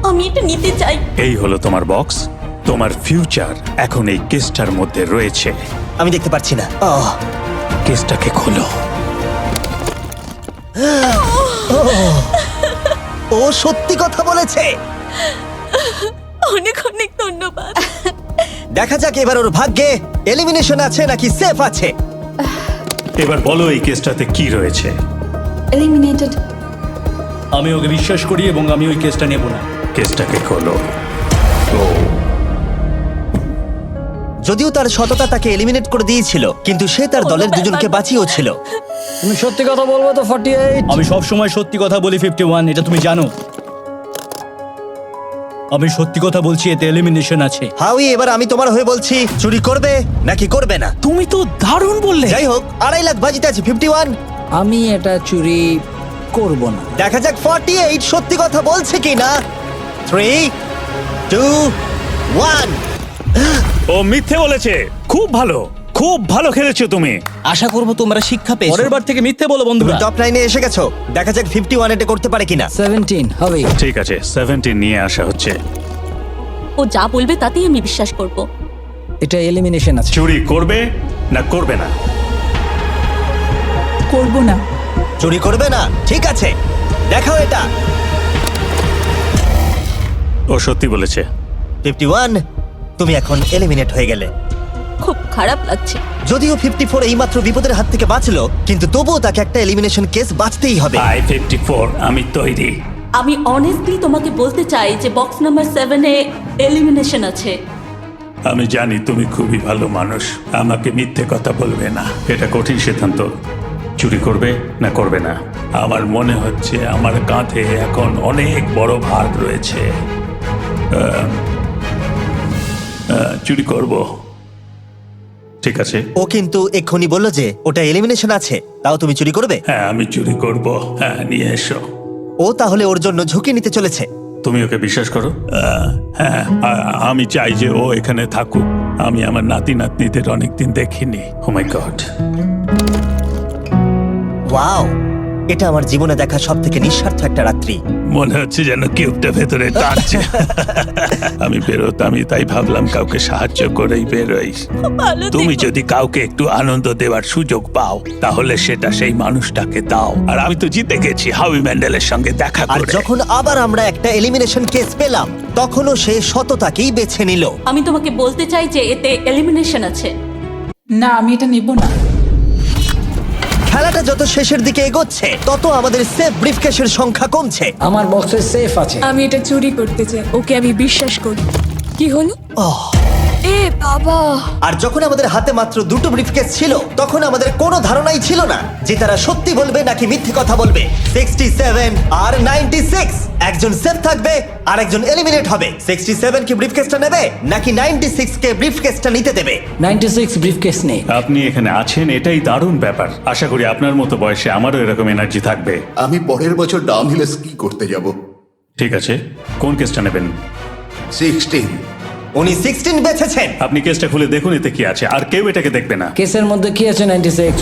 আমি এটা নিতে চাই। এই হলো তোমার বক্স। তোমার ফিউচার এখন এই কেসটার মধ্যে রয়েছে। আমি দেখতে পাচ্ছি না। কেসটাকে খোলো। ও সত্যি কথা বলেছে। অনেক অনেক ধন্যবাদ। দেখা যাক এবার ওর ভাগ্যে এলিমিনেশন আছে নাকি সেফ আছে। এবার বলো এই কেসটাতে কি রয়েছে। এলিমিনেটেড। আমি ওকে বিশ্বাস করি এবং আমি ওই কেসটা নেব না। কেসটাকে খোলো। ও যদিও তার সততা তাকে এলিমিনেট করে দিয়েছিল, কিন্তু সে তার দলের দুজনকে বাঁচিয়েও ছিল। তুমি সত্যি কথা বলবো তো 48? আমি সব সময় সত্যি কথা বলি 51, এটা তুমি জানো। আমি সত্যি কথা বলছি, এতে এলিমিনেশন আছে। হাউই, এবার আমি তোমার হয়ে বলছি, চুরি করবে নাকি করবে না। তুমি তো দারুণ বললে। যাই হোক, 2.5 লাখ বাজিতে আছে 51। আমি এটা চুরি করব না। দেখা যাক 48 সত্যি কথা বলছে কি না। 3, 2, 1। ও মিথ্যে বলেছে। খুব ভালো, খুব ভালো খেলেছো তুমি। আশা করবো তোমরা শিক্ষা পেয়েছো। পরের বার থেকে মিথ্যে বলো বন্ধুরা। টপ 9-এ এসে গেছো। দেখা যাক 51 এটা করতে পারে কিনা। 17 হবে। ঠিক আছে, 17 নিয়ে আসা হচ্ছে। ও যা বলবে তাতেই আমি বিশ্বাস করব। এটা এলিমিনেশন আছে। চুরি করবে না করবে না। করবো না। চুরি করবে না, ঠিক আছে, দেখাও এটা। ও সত্যি বলেছে। 51, তুমি এখন এলিমিনেট হয়ে গেলে। খুব খারাপ লাগছে। যদিও 54 এইমাত্র বিপদের হাত থেকে বাঁচলো, কিন্তু তবুও তাকে একটা এলিমিনেশন কেস বাঁচতেই হবে। আই 54, আমি তৈরি। আমি অনেস্টলি তোমাকে বলতে চাই যে বক্স নাম্বার 7-এ এলিমিনেশন আছে। আমি জানি তুমি খুবই ভালো মানুষ, আমাকে মিথ্যে কথা বলবে না। এটা কঠিন সিদ্ধান্ত, চুরি করবে না করবে না। আমার মনে হচ্ছে আমার কাঁধে এখন অনেক বড় ভার রয়েছে। চুরি করব। ঠিক আছে। ও কিন্তু এক্ষুনি বললো যে ওটা এলিমিনেশন আছে, তাও তুমি চুরি করবে। হ্যাঁ, আমি চুরি করব। হ্যাঁ, নিয়ে এসো। ও তাহলে ওর জন্য ঝুঁকি নিতে চলেছে। তুমি ওকে বিশ্বাস করো? হ্যাঁ, আমি চাই যে ও এখানে থাকুক। আমি আমার নাতি নাতনিদের অনেকদিন দেখিনি। ও মাই গড। ওয়াও, এটা আমার জীবনে দেখা সব থেকে নিঃস্বার্থ একটা রাত্রি। মনে হচ্ছে যেন কিউবটা ভেতরে টানছে। আমি বেরোতামই, তাই ভাবলাম কাউকে সাহায্য করেই বেরোই। তুমি যদি কাউকে একটু আনন্দ দেওয়ার সুযোগ পাও, তাহলে সেটা সেই মানুষটাকে দাও। আর আমি তো জিতে গেছি হাউই ম্যান্ডেলের সঙ্গে দেখা আর করে। যখন আবার আমরা একটা এলিমিনেশন কেস পেলাম, তখনও সে সততাকেই বেছে নিল। আমি তোমাকে বলতে চাই যে এতে এলিমিনেশন আছে। না, আমি এটা নেব না। খেলাটা যত শেষের দিকে এগোচ্ছে, তত আমাদের সেফ ব্রিফকেসের সংখ্যা কমছে। আমার বক্সে সেফ আছে। আমি এটা চুরি করতে চাই, ওকে আমি বিশ্বাস করি। কি হলো? এ বাবা! আর যখন আমাদের হাতে মাত্র 2টো ব্রিফকেস ছিল, তখন আমাদের কোনো ধারণাই ছিল না যে তারা সত্যি বলবে নাকি মিথ্যে কথা বলবে। 67 আর 96, একজন সেফ থাকবে আর একজন এলিমিনেট হবে। 67 কি ব্রিফকেসটা নেবে নাকি 96 কে ব্রিফকেসটা নিতে দেবে? 96 ব্রিফকেস নেই। আপনি এখানে আছেন, এটাই দারুণ ব্যাপার। আশা করি আপনার মতো বয়সে আমারও এরকম এনার্জি থাকবে। আমি পরের বছর ডাউনহিলে স্কি করতে যাব। ঠিক আছে, কোন কেসটা নেবেন? 16। উনি 16 বেছেছেন। আপনি কেসটা খুলে দেখুন এতে কি আছে, আর কেউ এটাকে দেখবে না। কেসের মধ্যে কি আছে? 96।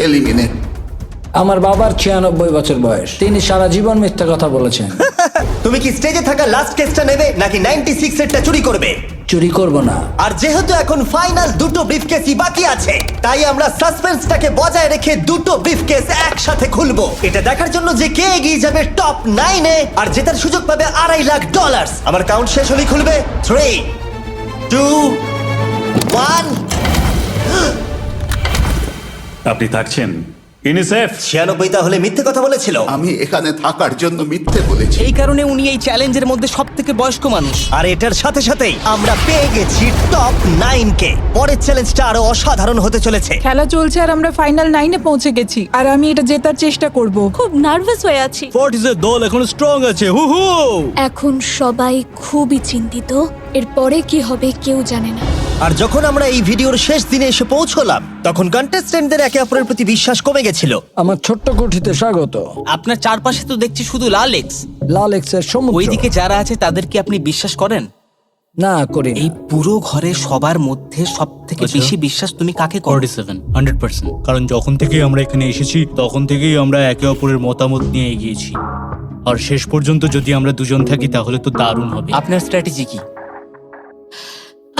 এলিমিনেট। আমার বাবার 96 বছর বয়স, তিনি সারা জীবন মিথ্যা কথা বলেছেন। তুমি কি স্টেজে থাকা লাস্ট কেসটা নেবে নাকি 96 এরটা চুরি করবে? চুরি করব না। আর যেহেতু এখন ফাইনাল 2টো ব্রিফকেসই বাকি আছে, তাই আমরা সাসপেন্সটাকে বজায় রেখে 2টো ব্রিফকেস একসাথে খুলবো। এটা দেখার জন্য যে কে এগিয়ে যাবে টপ 9-এ আর জেতার সুযোগ পাবে $2.5 লাখ। আমার কাউন্ট শেষ হলেই খুলবে। 3, 2, 1। আপনি থাকছেন, ইউনিসেফ 96 তাহলে মিথ্যে কথা বলেছিল। আমি এখানে থাকার জন্য মিথ্যে বলেছি। এই কারণে উনি এই চ্যালেঞ্জের মধ্যে সব থেকে বয়স্ক মানুষ। আর এটার সাথে সাথেই আমরা পেয়ে গেছি টপ 9 কে। পরের চ্যালেঞ্জটা আরো অসাধারণ হতে চলেছে। খেলা চলছে আর আমরা ফাইনাল 9-এ পৌঁছে গেছি আর আমি এটা জেতার চেষ্টা করব। খুব নার্ভাস হয়ে আছি। ফোর্টিসের দল এখন স্ট্রং আছে। হুহু। এখন সবাই খুবই চিন্তিত, এরপরে কি হবে কেউ জানে না। আর যখন আমরা এই ভিডিওর শেষ দিনে এসে পৌঁছলাম তখন কন্টেস্টেন্টদের একে অপরের প্রতি বিশ্বাস কমে গেছিল। আমার ছোট্ট কুঠিতে স্বাগত। আপনার চারপাশে তো দেখছি শুধু লাল এক্স। লাল এক্সের সমুদ্র। ওইদিকে যারা আছে তাদের কি আপনি বিশ্বাস করেন? না করি না। এই পুরো ঘরে সবার মধ্যে সব থেকে বেশি বিশ্বাস তুমি কাকে করো? 100%। কারণ যখন থেকে আমরা এখানে এসেছি তখন থেকেই আমরা একে অপরের মতামত নিয়ে এগিয়েছি। আর শেষ পর্যন্ত যদি আমরা দুজন থাকি তাহলে তো দারুণ হবে। আপনার স্ট্র্যাটেজি কি?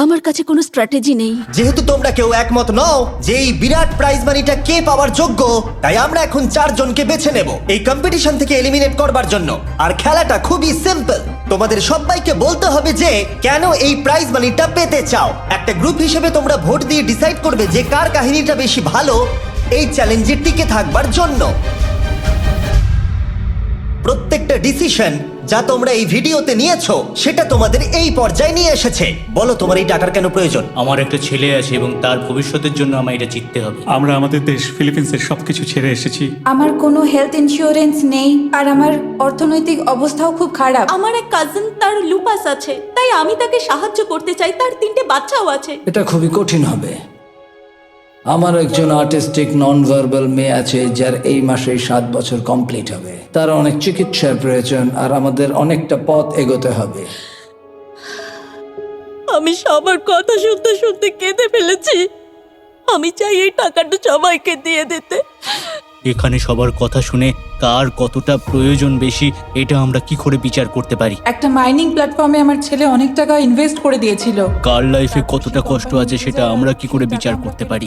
আমার কাছে কোনো স্ট্র্যাটেজি নেই। যেহেতু তোমরা কেউ একমত নও যে এই বিরাট প্রাইজ মানিটা কে পাওয়ার যোগ্য, তাই আমরা এখন 4 জনকে বেছে নেব এই কম্পিটিশন থেকে এলিমিনেট করবার জন্য। আর খেলাটা খুবই সিম্পল। তোমাদের সবাইকে বলতে হবে যে কেন এই প্রাইজ মানিটা পেতে চাও। একটা গ্রুপ হিসেবে তোমরা ভোট দিয়ে ডিসাইড করবে যে কার কাহিনীটা বেশি ভালো এই চ্যালেঞ্জে টিকে থাকবার জন্য। প্রত্যেকটা ডিসিশন যা তোমরা এই ভিডিওতে নিয়েছো সেটা তোমাদের এই পর্যায়ে নিয়ে এসেছে। বলো তোমার এই টাকার কেন প্রয়োজন? আমার একটা ছেলে আছে এবং তার ভবিষ্যতের জন্য আমার এটা জিততে হবে। আমরা আমাদের দেশ ফিলিপিন্সের সবকিছু ছেড়ে এসেছি। আমার কোনো হেলথ ইন্স্যুরেন্স নেই আর আমার অর্থনৈতিক অবস্থাও খুব খারাপ। আমার এক কাজিন, তার লুপাস আছে, তাই আমি তাকে সাহায্য করতে চাই। তার 3টে বাচ্চাও আছে। এটা খুবই কঠিন হবে। আমার একজন আর্টিস্টিক নন ভার্বাল মেয়ে আছে যার এই মাসেই 7 বছর কমপ্লিট হবে। তার অনেক চিকিৎসার প্রয়োজন আর আমাদের অনেকটা পথ এগোতে হবে। আমি সবার কথা শুনতে শুনতে কেঁদে ফেলেছি। আমি চাই এই টাকাটা সবাইকে দিয়ে দিতে। এখানে সবার কথা শুনে কার কতটা প্রয়োজন বেশি এটা আমরা কি করে বিচার করতে পারি? একটা মাইনিং প্ল্যাটফর্মে আমার ছেলে অনেক টাকা ইনভেস্ট করে দিয়েছিল। কার লাইফে কতটা কষ্ট আছে সেটা আমরা কি করে বিচার করতে পারি?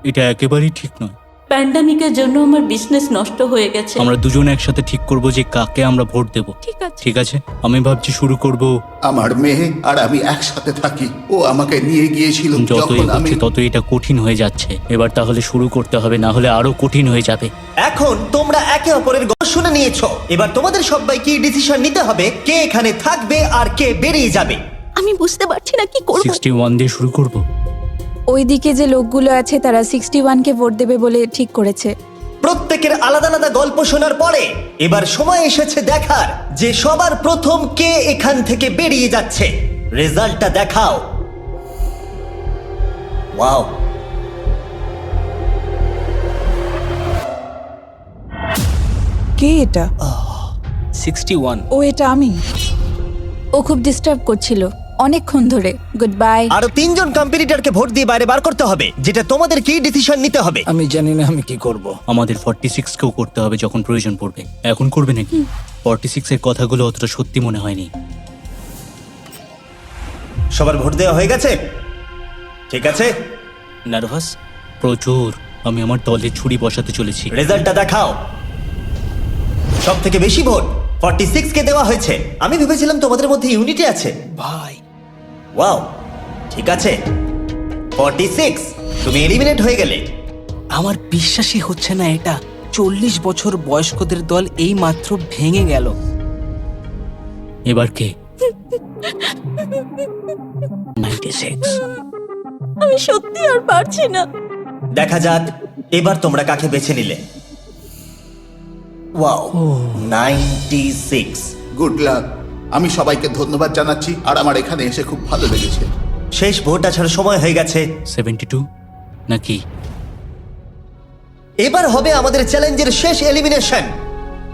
এটা একেবারেই ঠিক নয়। প্যান্ডামিকের জন্য আমার বিজনেস নষ্ট হয়ে গেছে। আমরা দুজন একসাথে ঠিক করব যে কাকে আমরা ভোট দেব। ঠিক আছে। ঠিক আছে, আমি ভাবছি শুরু করব। আমার মেয়ে আর আমি একসাথে থাকি। ও আমাকে নিয়ে গিয়েছিল যত যখন আমি এগোচ্ছে তত এটা কঠিন হয়ে যাচ্ছে। এবার তাহলে শুরু করতে হবে, না হলে আরো কঠিন হয়ে যাবে। এখন তোমরা একে অপরের গল্প শুনে নিয়েছো। এবার তোমাদের সবাইকে ডিসিশন নিতে হবে কে এখানে থাকবে আর কে বেরিয়ে যাবে। আমি বুঝতে পারছি না কি করব। 61 দিয়ে শুরু করব। ওইদিকে যে লোকগুলো আছে তারা 61-কে ভোট দেবে বলে ঠিক করেছে। প্রত্যেকের আলাদা আলাদা গল্প শোনার পরে এবার সময় এসেছে দেখার যে সবার প্রথম কে এখান থেকে বেরিয়ে যাচ্ছে। রেজাল্টটা দেখাও। ওয়াও, কে এটা? 61। ও এটা আমি। ও খুব ডিস্টার্ব করছিল অনেকক্ষণ ধরে। Good bye. আরো 3 জন কম্পিটিটরকে ভোট দিয়ে বাইরে বার করতে হবে, যেটা তোমাদের কি ডিসিশন নিতে হবে। আমি জানি না আমি কি করব। আমাদের 46 কেও করতে হবে যখন প্রয়োজন পড়বে। এখন করবে নাকি? 46 এর কথাগুলো অতটা সত্যি মনে হয়নি। সবার ভোট দেওয়া হয়ে গেছে? ঠিক আছে। নার্ভাস প্রচুর। আমি আমার দলে ছুরি বসাতে চলেছি। রেজাল্টটা দেখাও। সব থেকে বেশি ভোট 46 কে দেওয়া হয়েছে। আমি ভেবেছিলাম তোমাদের মধ্যে ইউনিটি আছে। ভাই, ওয়াও, ঠিক আছে। 46, তুমি এলিমিনেট হয়ে গেলে। আমার বিশ্বাসই হচ্ছে না এটা। 40 বছর বয়স্কদের দল এই মাত্র ভেঙে গেল। এবার কে? 96। আমি সত্যি আর পারছি না। দেখা যাক এবার তোমরা কাকে বেছে নিলে। ওয়াও, 96। Good luck. আমি সবাইকে ধন্যবাদ জানাচ্ছি আর আমার এখানে এসে খুব ভালো লেগেছে। শেষ ভোট আসার সময় হয়ে গেছে। 72 নাকি? এবার হবে আমাদের চ্যালেঞ্জের শেষ এলিমিনেশন।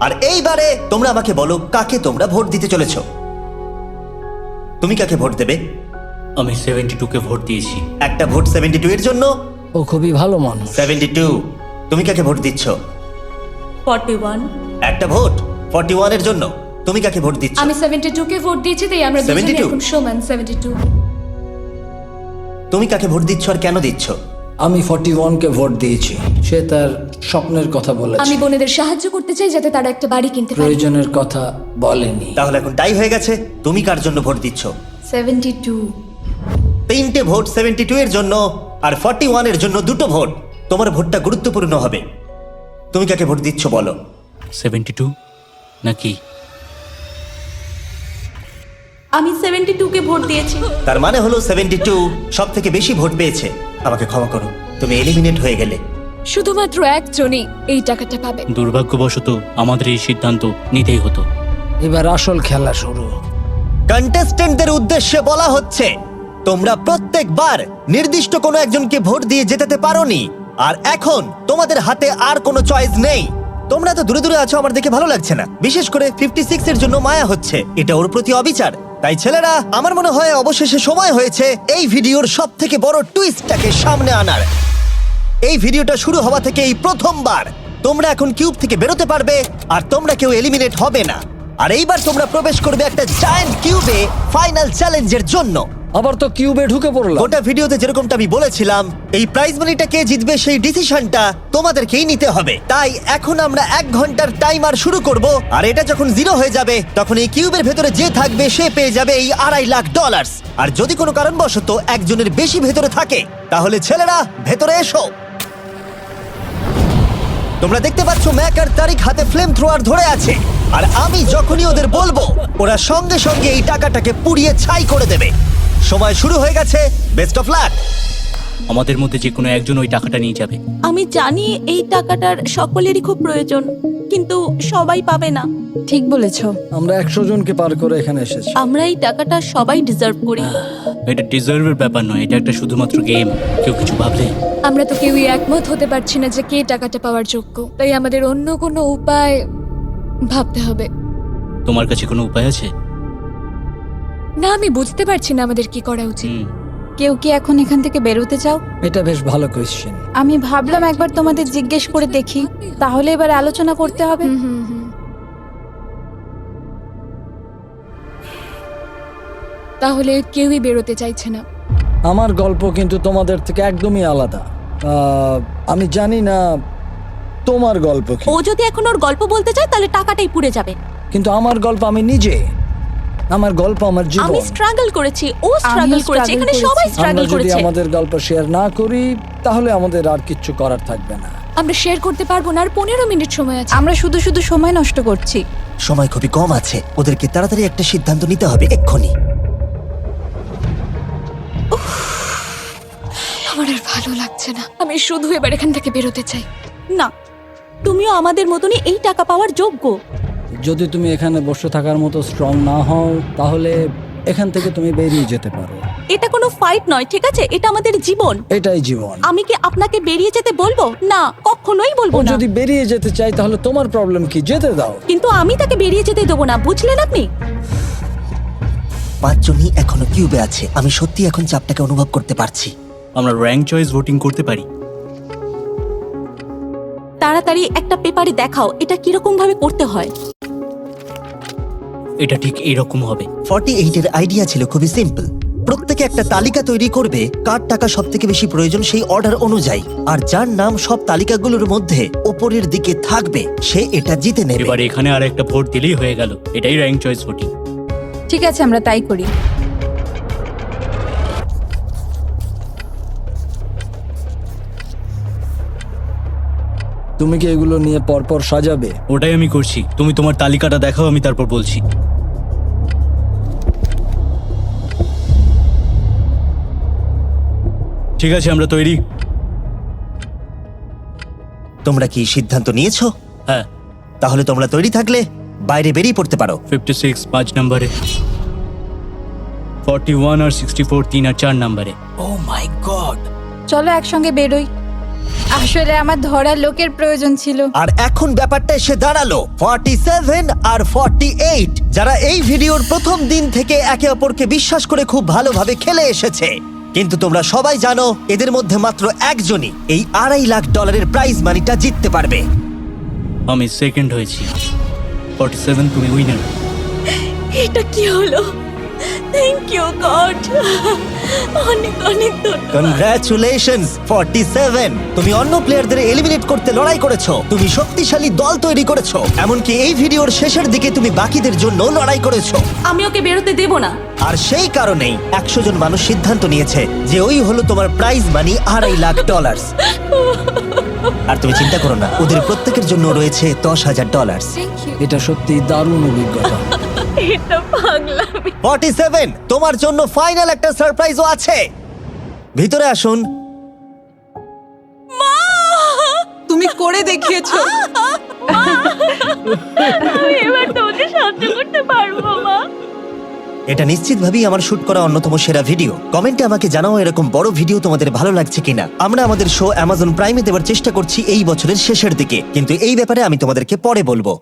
আর এইবারে তোমরা আমাকে বলো কাকে তোমরা ভোট দিতে চলেছো। তুমি কাকে ভোট দেবে? আমি 72 কে ভোট দিয়েছি। একটা ভোট 72 এর জন্য। ও খুবই ভালো মানুষ। 72। তুমি কাকে ভোট দিচ্ছ? 41। একটা ভোট 41 এর জন্য। তুমি কাকে ভোট দিচ্ছ? আমি 72-কে ভোট দিয়েছি, তাই আমরা দুজনে 72? এখন সমান। 72। তুমি কাকে ভোট দিচ্ছ আর কেন দিচ্ছ? আমি 41-কে ভোট দিয়েছি। সে তার স্বপ্নের কথা বলেছে। আমি বোনেদের সাহায্য করতে চাই যাতে তারা একটা বাড়ি কিনতে পারে। প্রয়োজনের কথা বলেনি। তাহলে এখন টাই হয়ে গেছে। তুমি কার জন্য ভোট দিচ্ছ? 72। 3টে ভোট 72 এর জন্য আর 41 এর জন্য 2টো ভোট। তোমার ভোটটা গুরুত্বপূর্ণ হবে। তুমি কাকে ভোট দিচ্ছ বলো? 72 নাকি? আমি 72-কে ভোট দিয়েছি। তার মানে হলো 72 সব থেকে বেশি ভোট পেয়েছে। আমাকে ক্ষমা করো, তুমি এলিমিনেট হয়ে গেলে। শুধুমাত্র একজনই এই টাকাটা পাবে। দুর্ভাগ্যবশত আমাদের এই সিদ্ধান্ত নিতেই হতো। এবার আসল খেলা শুরু। কন্টেস্টেন্টদের উদ্দেশ্যে বলা হচ্ছে, তোমরা প্রত্যেকবার নির্দিষ্ট কোনো একজনকে ভোট দিয়ে জেতাতে পারোনি, আর এখন তোমাদের হাতে আর কোনো চয়েস নেই। তোমরা তো দূরে দূরে আছো, আমার দেখে ভালো লাগছে না। বিশেষ করে 56 এর জন্য মায়া হচ্ছে, এটা ওর প্রতি অবিচার। তাই ছেলেরা, আমার মনে হয় অবশেষে সময় হয়েছে এই ভিডিওর সব থেকে বড় টুইস্টটাকে সামনে আনার। এই ভিডিওটা শুরু হওয়া থেকে এই প্রথমবার তোমরা এখন কিউব থেকে বেরোতে পারবে, আর তোমরা কেউ এলিমিনেট হবে না। আর এইবার তোমরা প্রবেশ করবে একটা জায়ান্ট কিউবে ফাইনাল চ্যালেঞ্জের জন্য। আবার তো কিউবে ঢুকে পড়লাম। গোটা ভিডিওতে যেরকমটা আমি বলেছিলাম, এই প্রাইজ মানিটা কে জিতবে সেই ডিসিশনটা তোমাদেরকেই নিতে হবে। তাই এখন আমরা 1 ঘন্টার টাইমার শুরু করব, আর এটা যখন 0 হয়ে যাবে তখন এই কিউবের ভেতরে যে থাকবে সে পেয়ে যাবে এই $2.5 লাখ। আর যদি কোনো কারণবশত একজনের বেশি ভেতরে থাকে, তাহলে ছেলেরা ভেতরে এসো। তোমরা দেখতে পাচ্ছ ম্যাক আর তারিক হাতে ফ্লেম থ্রোয়ার ধরে আছে, আর আমি যখনই ওদের বলবো ওরা সঙ্গে সঙ্গে এই টাকাটাকে পুড়িয়ে ছাই করে দেবে। সময় শুরু হয়ে গেছে, বেস্ট অফ লাক। আমাদের মধ্যে যে কোনো একজন ওই টাকাটা নিয়ে যাবে। আমি জানি এই টাকাটার সকলেরই খুব প্রয়োজন, কিন্তু সবাই পাবে না। ঠিক বলেছো। আমরা 100 জনকে পার করে এখানে এসেছি। আমরা এই টাকাটা সবাই ডিজার্ভ করি। এটা ডিজার্ভের ব্যাপার নয়, এটা একটা শুধুমাত্র গেম। কেউ কিছু ভাবলে? আমরা তো কেউই একমত হতে পারছি না যে কে টাকাটা পাওয়ার যোগ্য, তাই আমাদের অন্য কোনো উপায় ভাবতে হবে। তোমার কাছে কোনো উপায় আছে? না, আমি বুঝতে পারছি না আমাদের কি করা উচিত। কেউ কি এখন এখান থেকে বেরোতে চাও? এটা বেশ ভালো কোয়েশ্চেন। আমি ভাবলাম একবার তোমাদের জিজ্ঞেস করে দেখি, তাহলে এবার আলোচনা করতে হবে। তাহলে কেউই বেরোতে চাইছে না। আমার গল্প কিন্তু তোমাদের থেকে একদমই আলাদা। আমি জানি না তোমার গল্প কি। ও যদি এখন ওর গল্প বলতে চায় তাহলে টাকাটাই পুড়ে যাবে। কিন্তু আমার গল্প আমি নিজে, আমার গল্প আমার জীবন। আমি স্ট্রাগল করেছি, ও স্ট্রাগল করেছে, এখানে সবাই স্ট্রাগল আমরা যদি করেছে। আমাদের গল্প শেয়ার না করি তাহলে আমাদের আর কিচ্ছু করার থাকবে না। আমরা শেয়ার করতে পারবো না, আর 15 মিনিট সময় আছে। আমরা শুধু শুধু সময় নষ্ট করছি। সময় খুবই কম আছে, ওদেরকে তাড়াতাড়ি একটা সিদ্ধান্ত নিতে হবে এক্ষুনি। আমার আর ভালো লাগছে না, আমি শুধু এবার এখান থেকে বেরোতে চাই। না, তুমিও আমাদের মতনই এই টাকা পাওয়ার যোগ্য। যদি তুমি এখানে বসে থাকার মতো স্ট্রং না হও তাহলে এখান থেকে তুমি বেরিয়ে যেতে পারো। এটা কোনো ফাইট নয়, ঠিক আছে? এটা আমাদের জীবন। এটাই জীবন। আমি কি আপনাকে বেরিয়ে যেতে বলবো? না, কখনোই বলবো ও না। যদি বেরিয়ে যেতে চাই তাহলে তোমার প্রবলেম কি? যেতে দাও। কিন্তু আমি তাকে বেরিয়ে যেতে দেবো না, বুঝলেন আপনি? 5 জনই এখনো কিউবে আছে। আমি সত্যি এখন চাপটাকে অনুভব করতে পারছি। আমরা র্যাঙ্ক চয়েস ভোটিং করতে পারি। তাড়াতাড়ি একটা পেপারে দেখাও এটা কিরকম ভাবে করতে হয়। এটা ঠিক এইরকম হবে। 48 এর আইডিয়া ছিল খুবই সিম্পল। প্রত্যেকে একটা তালিকা তৈরি করবে কার টাকা সব থেকে বেশি প্রয়োজন সেই অর্ডার অনুযায়ী, আর যার নাম সব তালিকাগুলোর মধ্যে উপরের দিকে থাকবে সে এটা জিতে নেবে। এবার এখানে আর একটা ভোট দিলেই হয়ে গেল। এটাই র্যাঙ্ক চয়েস ভোটিং। ঠিক আছে, আমরা তাই করি। তুমি কি এগুলো নিয়ে পরপর সাজাবে? ওটাই আমি করছি। তুমি তোমার তালিকাটা দেখাও, আমি তারপর বলছি। ঠিক আছে, আমরা তৈরি। তোমরা কি সিদ্ধান্ত নিয়েছো? হ্যাঁ। তাহলে তোমরা তৈরি থাকলে বাইরে বেরিয়ে পড়তে পারো। 56 5 নম্বরে, 41 আর 64 3 আর 4 নম্বরে। ও মাই গড! চলো একসঙ্গে বেরোই। আসলে আমার ধরার লোকের প্রয়োজন ছিল। আর এখন ব্যাপারটা এসে দাঁড়ালো 47 আর 48, যারা এই ভিডিওর প্রথম দিন থেকে একে অপরকে বিশ্বাস করে খুব ভালোভাবে খেলে এসেছে। কিন্তু তোমরা সবাই জানো এদের মধ্যে মাত্র একজনই এই $2.5 লাখ প্রাইজ মানিটা জিততে পারবে। আমি সেকেন্ড হয়েছি। 47 তুমি উইনার। এটা কি হলো? থ্যাংক ইউ গড, অনেক অনেক ধন্যবাদ। কনগ্রাচুলেশনস 47, তুমি অন্য প্লেয়ারদের এলিমিনেট করতে লড়াই করেছো, তুমি শক্তিশালী দল তৈরি করেছো, এমনকি এই ভিডিওর শেষের দিকে তুমি বাকিদের জন্য লড়াই করেছো। আমি ওকে বেরোতে দেব না। আর সেই কারণেই 100 জন মানুষ সিদ্ধান্ত নিয়েছে যে ওই হলো তোমার প্রাইজ মানি $2.5 লাখ। আর তুমি চিন্তা করো না, ওদের প্রত্যেকের জন্য রয়েছে $10,000। Thank you. এটা সত্যি দারুণ অভিজ্ঞতা। এটা পাগলামি। 47, তোমার জন্য ফাইনাল একটা সারপ্রাইজও আছে। ভিতরে আসুন। তুমি করে দেখিয়েছো। আমি এবার তোমাকে সাহায্য করতে পারবো মা। এটা নিশ্চিতভাবেই আমার শুট করা অন্যতম সেরা ভিডিও। কমেন্টে আমাকে জানাও এরকম বড় ভিডিও তোমাদের ভালো লাগছে কিনা। আমরা আমাদের শো অ্যামাজন প্রাইমে দেওয়ার চেষ্টা করছি এই বছরের শেষের দিকে, কিন্তু এই ব্যাপারে আমি তোমাদেরকে পরে বলবো।